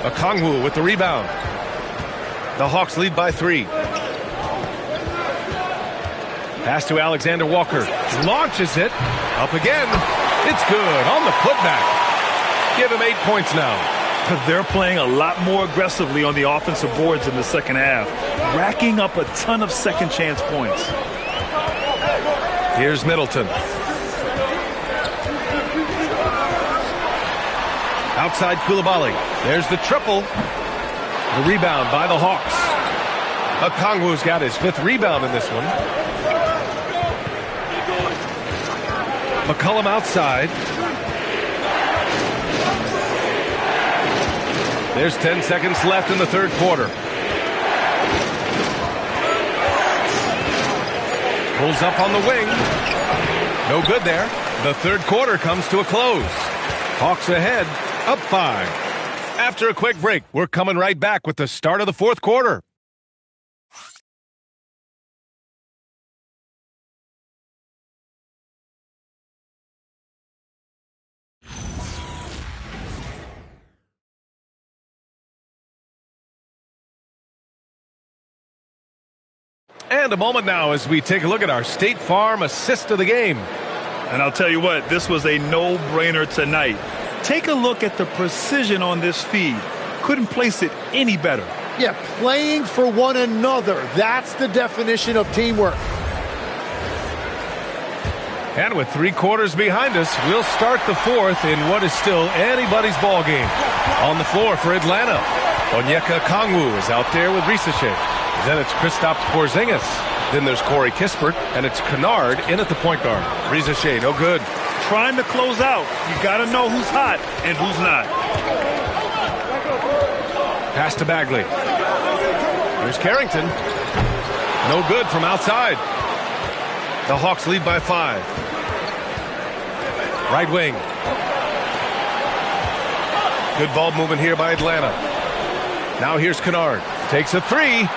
[SPEAKER 1] Okongwu with the rebound. The Hawks lead by 3. Pass to Alexander Walker. Launches it. Up again. It's good on the putback. Give him 8 points now.
[SPEAKER 2] They're playing a lot more aggressively on the offensive boards in the second half, racking up a ton of second chance points.
[SPEAKER 1] Here's Middleton. Outside Koulibaly. There's the triple. The rebound by the Hawks. Okongwu's got his 5th rebound in this one. McCollum outside. There's 10 seconds left in the 3rd quarter. Pulls up on the wing. No good there. The 3rd quarter comes to a close. Hawks ahead, up 5. After a quick break, we're coming right back with the start of the 4th quarter. And a moment now as we take a look at our State Farm assist of the game.
[SPEAKER 2] And I'll tell you what, this was a no-brainer tonight. Take a look at the precision on this feed. Couldn't place it any better.
[SPEAKER 3] Yeah, playing for one another. That's the definition of teamwork.
[SPEAKER 1] And with 3 quarters behind us, we'll start the 4th in what is still anybody's ball game. On the floor for Atlanta, Onyeka Okongwu is out there with Risashe. Then it's Kristaps Porzingis. Then there's Corey Kispert, and it's Kennard in at the point guard. Risashe, no good.
[SPEAKER 2] Trying to close out. You got to know who's hot and who's not.
[SPEAKER 1] Pass to Bagley. Here's Carrington. No good from outside. The Hawks lead by 5. Right wing. Good ball movement here by Atlanta. Now here's Kennard. Takes a 3.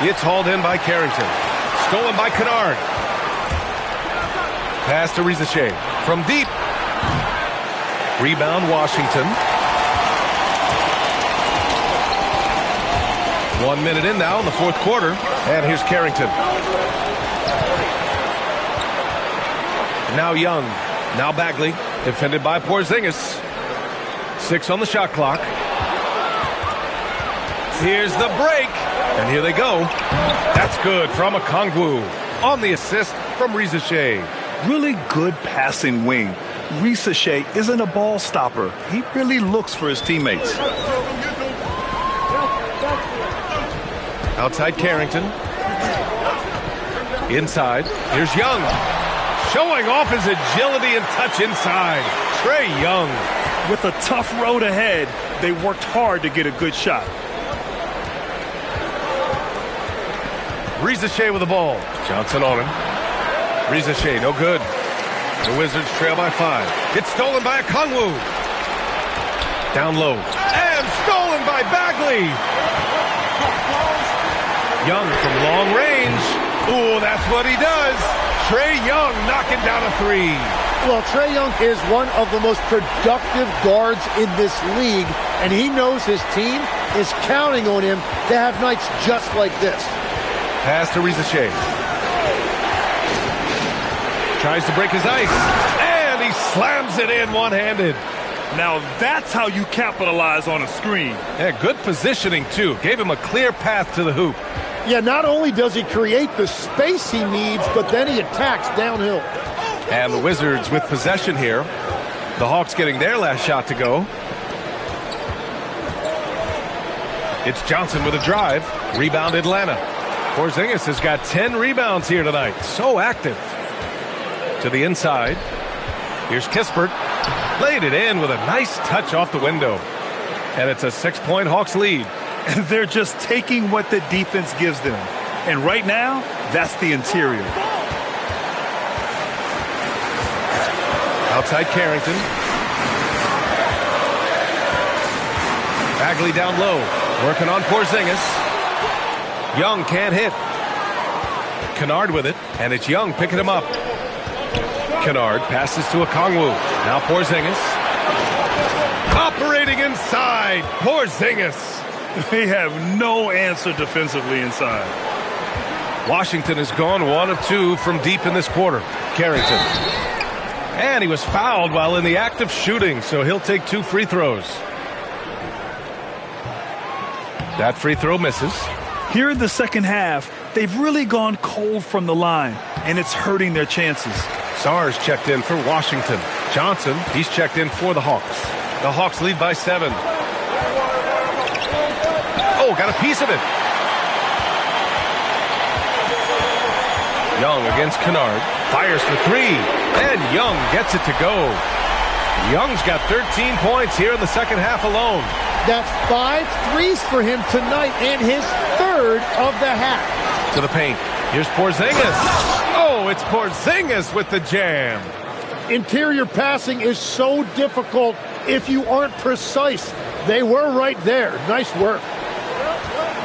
[SPEAKER 1] It's hauled in by Carrington. Stolen by Kennard. Pass to Risashe. From deep. Rebound Washington. 1 minute in now in the 4th quarter. And here's Carrington. Now Young. Now Bagley. Defended by Porzingis. 6 on the shot clock. Here's the break. And here they go. That's good from Okongwu. On the assist from Risashe.
[SPEAKER 2] Really good passing wing. Risashe isn't a ball stopper. He really looks for his teammates.
[SPEAKER 1] Outside Carrington. Inside. Here's Young. Showing off his agility and touch inside. Trae Young.
[SPEAKER 2] With a tough road ahead, they worked hard to get a good shot.
[SPEAKER 1] Risashe with the ball. Johnson on him. Risashe, no good. The Wizards trail by 5. It's stolen by Okongwu. Down low. And stolen by Bagley. Young from long range. Ooh, that's what he does. Trae Young knocking down a 3.
[SPEAKER 3] Well, Trae Young is one of the most productive guards in this league, and he knows his team is counting on him to have nights just like this.
[SPEAKER 1] Pass to Risashe. Tries to break his ice. And he slams it in one-handed.
[SPEAKER 2] Now that's how you capitalize on a screen.
[SPEAKER 1] Yeah, good positioning, too. Gave him a clear path to the hoop.
[SPEAKER 3] Yeah, not only does he create the space he needs, but then he attacks downhill.
[SPEAKER 1] And the Wizards with possession here. The Hawks getting their last shot to go. It's Johnson with a drive. Rebound Atlanta. Porzingis has got 10 rebounds here tonight. So active. To the inside. Here's Kispert. Laid it in with a nice touch off the window. And it's a 6-point Hawks lead.
[SPEAKER 2] And they're just taking what the defense gives them. And right now, that's the interior.
[SPEAKER 1] Outside Carrington. Bagley down low. Working on Porzingis. Young can't hit. Kennard with it. And it's Young picking him up. Kennard passes to Okongwu. Now Porzingis. Operating inside. Porzingis.
[SPEAKER 2] They have no answer defensively inside.
[SPEAKER 1] Washington has gone 1 of 2 from deep in this quarter. Carrington. And he was fouled while in the act of shooting, so he'll take 2 free throws. That free throw misses.
[SPEAKER 2] Here in the second half, they've really gone cold from the line, and it's hurting their chances.
[SPEAKER 1] Sars checked in for Washington. Johnson, he's checked in for the Hawks. The Hawks lead by 7. Oh, got a piece of it. Young against Kennard. Fires for three. And Young gets it to go. Young's got 13 points here in the second half alone.
[SPEAKER 3] That's 5 threes for him tonight and his third of the half.
[SPEAKER 1] To the paint. Here's Porzingis. Oh, it's Porzingis with the jam.
[SPEAKER 3] Interior passing is so difficult if you aren't precise. They were right there. Nice work.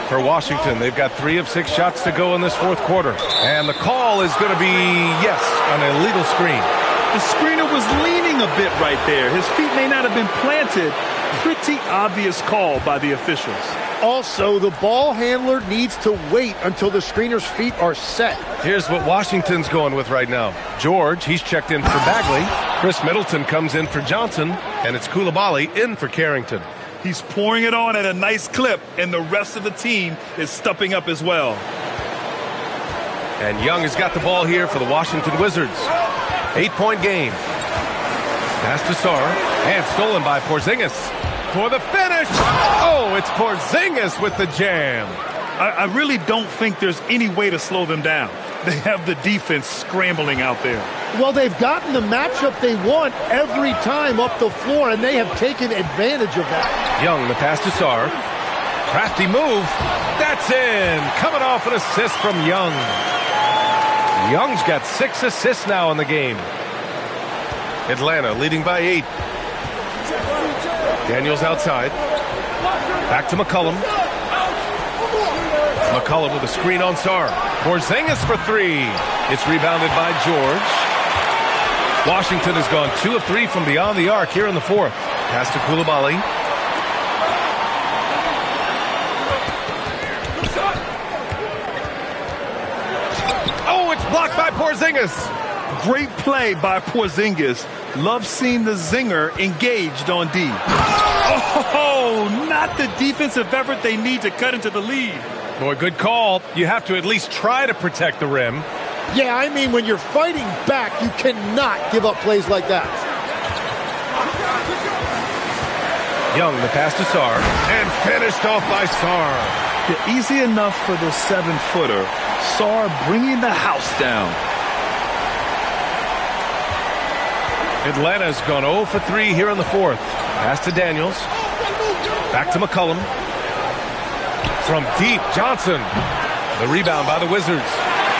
[SPEAKER 1] For Washington, they've got 3 of 6 shots to go in this fourth quarter. And the call is going to be, yes, an illegal screen.
[SPEAKER 2] The screener was leaning a bit right there. His feet may not have been planted. Pretty obvious call by the officials.
[SPEAKER 3] Also, the ball handler needs to wait until the screener's feet are set.
[SPEAKER 1] Here's what Washington's going with right now. George, he's checked in for Bagley. Chris Middleton comes in for Johnson. And it's Coulibaly in for Carrington.
[SPEAKER 2] He's pouring it on at a nice clip, and the rest of the team is stepping up as well.
[SPEAKER 1] And Young has got the ball here for the Washington Wizards. 8-point game. Pass to Sarr, and stolen by Porzingis. For the finish! Oh, it's Porzingis with the jam.
[SPEAKER 2] I really don't think there's any way to slow them down. They have the defense scrambling out there.
[SPEAKER 3] Well, they've gotten the matchup they want every time up the floor, and they have taken advantage of that.
[SPEAKER 1] Young, the pass to Sarr. Crafty move. That's in. Coming off an assist from Young. Young's got 6 assists now in the game. Atlanta leading by 8. Daniels outside. Back to McCollum. McCollum with a screen on Sarr. Porzingis for 3. It's rebounded by George. Washington has gone 2 of 3 from beyond the arc here in the fourth. Pass to Coulibaly. Oh, it's blocked by Porzingis.
[SPEAKER 2] Great play by Porzingis. Love seeing the zinger engaged on D. Oh, not the defensive effort they need to cut into the lead.
[SPEAKER 1] Boy, good call. You have to at least try to protect the rim.
[SPEAKER 3] Yeah, I mean, when you're fighting back, you cannot give up plays like that.
[SPEAKER 1] Young, the pass to Sarr, and finished off by Sarr.
[SPEAKER 2] Yeah, easy enough for the 7-footer. Sarr bringing the house down.
[SPEAKER 1] Atlanta's gone 0 for 3 here in the fourth. Pass to Daniels. Back to McCollum. From deep, Johnson. The rebound by the Wizards.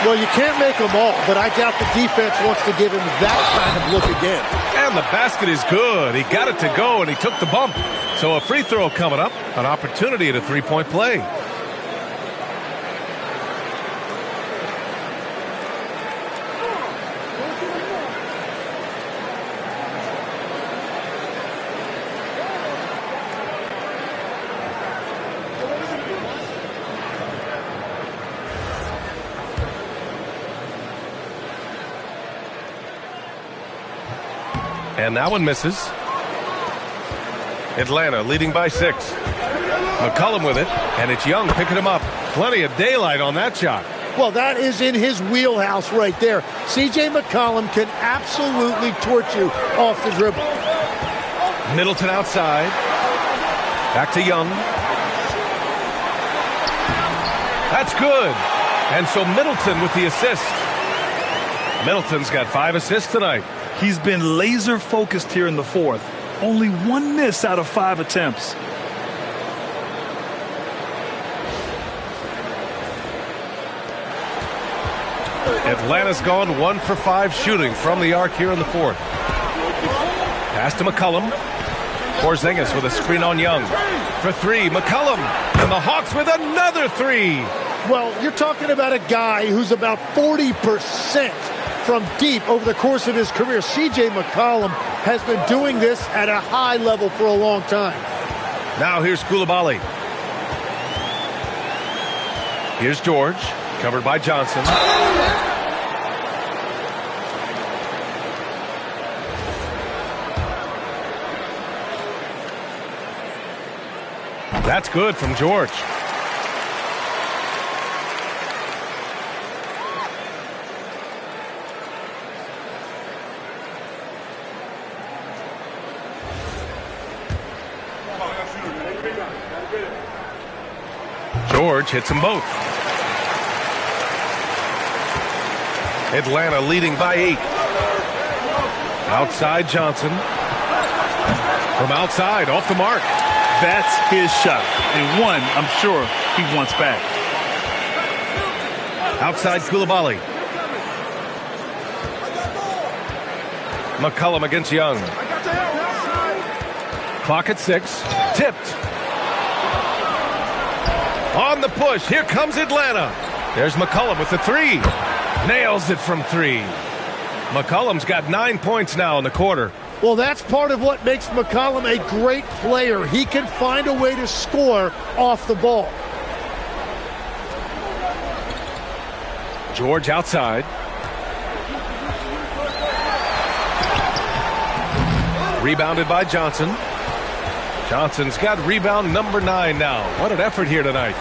[SPEAKER 3] Well, you can't make them all, but I doubt the defense wants to give him that kind of look again.
[SPEAKER 1] And the basket is good. He got it to go, and he took the bump. So a free throw coming up, an opportunity at a 3-point play. And that one misses. Atlanta leading by 6. McCollum with it, and it's Young picking him up. Plenty of daylight on that shot.
[SPEAKER 3] Well, that is in his wheelhouse right there. C.J. McCollum can absolutely torch you off the dribble.
[SPEAKER 1] Middleton outside. Back to Young. That's good. And so Middleton with the assist. Middleton's got 5 assists tonight.
[SPEAKER 2] He's been laser focused here in the fourth. Only 1 miss out of 5 attempts.
[SPEAKER 1] Atlanta's gone 1 for 5 shooting from the arc here in the fourth. Pass to McCollum. Porzingis with a screen on Young. For 3, McCollum. And the Hawks with another 3.
[SPEAKER 3] Well, you're talking about a guy who's about 40% from deep over the course of his career. C.J. McCollum has been doing this at a high level for a long time.
[SPEAKER 1] Now here's Coulibaly. Here's George, covered by Johnson. That's good from George. George hits them both. Atlanta leading by 8. Outside Johnson. From outside, off the mark.
[SPEAKER 2] That's his shot. And one, I'm sure, he wants back.
[SPEAKER 1] Outside Koulibaly. McCollum against Young. Clock at 6. Tipped. On the push. Here comes Atlanta. There's McCollum with the 3. Nails it from 3. McCollum's got 9 points now in the quarter.
[SPEAKER 3] Well, that's part of what makes McCollum a great player. He can find a way to score off the ball.
[SPEAKER 1] George outside. Rebounded by Johnson. Johnson's got rebound number 9 now. What an effort here tonight.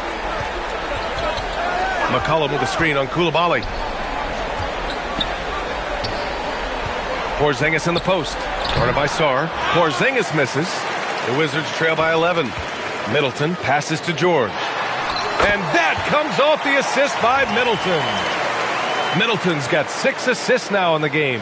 [SPEAKER 1] McCollum with a screen on Koulibaly. Porzingis in the post. Guarded by Sarr. Porzingis misses. The Wizards trail by 11. Middleton passes to George. And that comes off the assist by Middleton. Middleton's got 6 assists now in the game.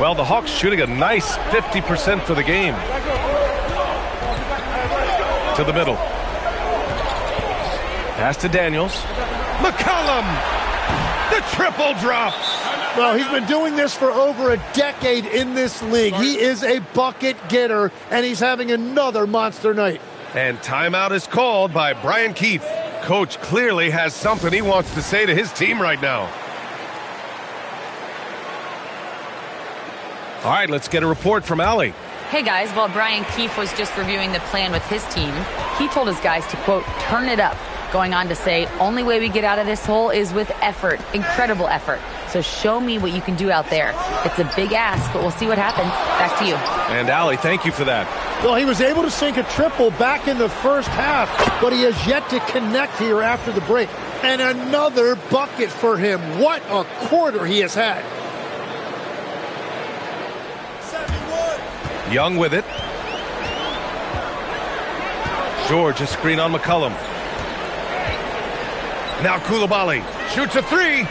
[SPEAKER 1] Well, the Hawks shooting a nice 50% for the game. To the middle. Pass to Daniels. McCollum! The triple drops!
[SPEAKER 3] Well, he's been doing this for over a decade in this league. He is a bucket getter, and he's having another monster night.
[SPEAKER 1] And timeout is called by Brian Keefe. Coach clearly has something he wants to say to his team right now. All right, let's get a report from Allie.
[SPEAKER 6] Hey guys, while Brian Keefe was just reviewing the plan with his team, he told his guys to, quote, turn it up. Going on to say, only way we get out of this hole is with effort, incredible effort. So show me what you can do out there. It's a big ask, but we'll see what happens. Back to you.
[SPEAKER 1] And Allie, thank you for that.
[SPEAKER 3] Well, he was able to sink a triple back in the first half, but he has yet to connect here after the break. And another bucket for him. What a quarter he has had.
[SPEAKER 1] Young with it. George, a screen on McCollum. Now Koulibaly shoots a 3.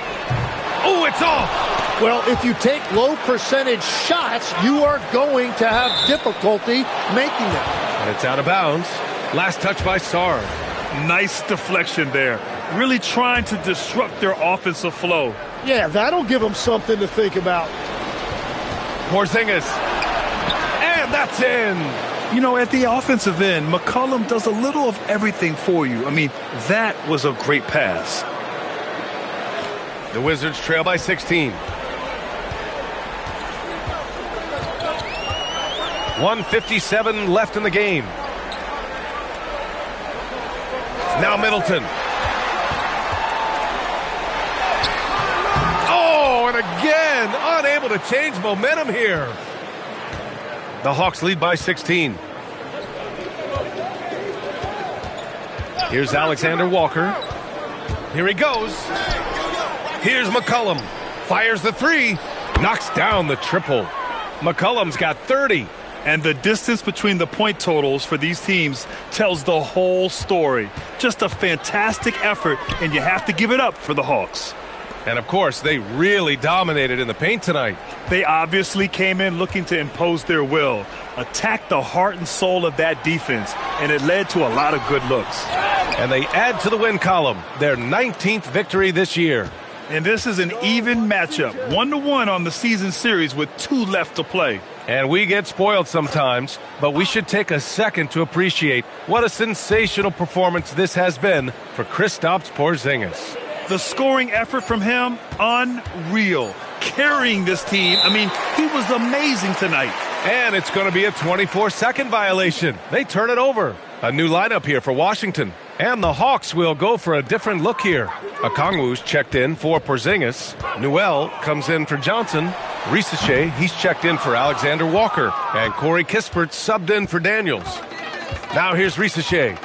[SPEAKER 1] Oh, it's off.
[SPEAKER 3] Well, if you take low percentage shots, you are going to have difficulty making them.
[SPEAKER 1] And it's out of bounds. Last touch by Sarr.
[SPEAKER 2] Nice deflection there. Really trying to disrupt their offensive flow.
[SPEAKER 3] Yeah, that'll give them something to think about.
[SPEAKER 1] Porzingis. And that's in.
[SPEAKER 2] You know, at the offensive end, McCollum does a little of everything for you. I mean, that was a great pass.
[SPEAKER 1] The Wizards trail by 16. 1:57 left in the game. Now Middleton. Oh, and again, unable to change momentum here. The Hawks lead by 16. Here's Alexander Walker. Here he goes. Here's McCollum. Fires the 3. Knocks down the triple. McCollum's got 30.
[SPEAKER 2] And the distance between the point totals for these teams tells the whole story. Just a fantastic effort, and you have to give it up for the Hawks.
[SPEAKER 1] And, of course, they really dominated in the paint tonight.
[SPEAKER 2] They obviously came in looking to impose their will, attack the heart and soul of that defense, and it led to a lot of good looks.
[SPEAKER 1] And they add to the win column, their 19th victory this year.
[SPEAKER 2] And this is an even matchup, 1-1 on the season series with 2 left to play.
[SPEAKER 1] And we get spoiled sometimes, but we should take a second to appreciate what a sensational performance this has been for Kristaps Porzingis.
[SPEAKER 2] The scoring effort from him, unreal. Carrying this team, I mean, he was amazing tonight.
[SPEAKER 1] And it's going to be a 24-second violation. They turn it over. A new lineup here for Washington. And the Hawks will go for a different look here. Okongwu's checked in for Porzingis. Newell comes in for Johnson. Risache, he's checked in for Alexander Walker. And Corey Kispert subbed in for Daniels. Now here's Risache.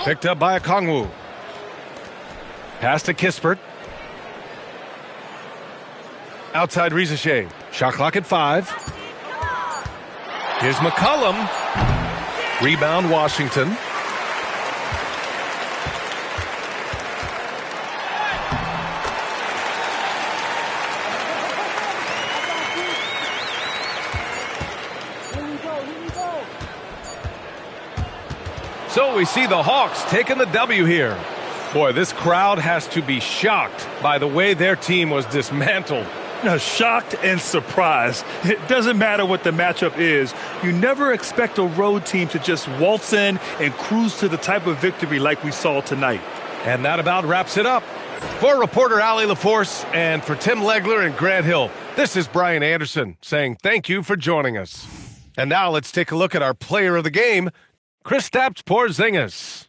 [SPEAKER 1] Picked up by Okongwu. Pass to Kispert. Outside Risache. Shot clock at 5. Here's McCollum. Rebound, Washington. So we see the Hawks taking the W here. Boy, this crowd has to be shocked by the way their team was dismantled.
[SPEAKER 2] Shocked and surprised. It doesn't matter what the matchup is. You never expect a road team to just waltz in and cruise to the type of victory like we saw tonight.
[SPEAKER 1] And that about wraps it up. For reporter Allie LaForce and for Tim Legler and Grant Hill, this is Brian Anderson saying thank you for joining us. And now let's take a look at our player of the game, Kristaps Porzingis.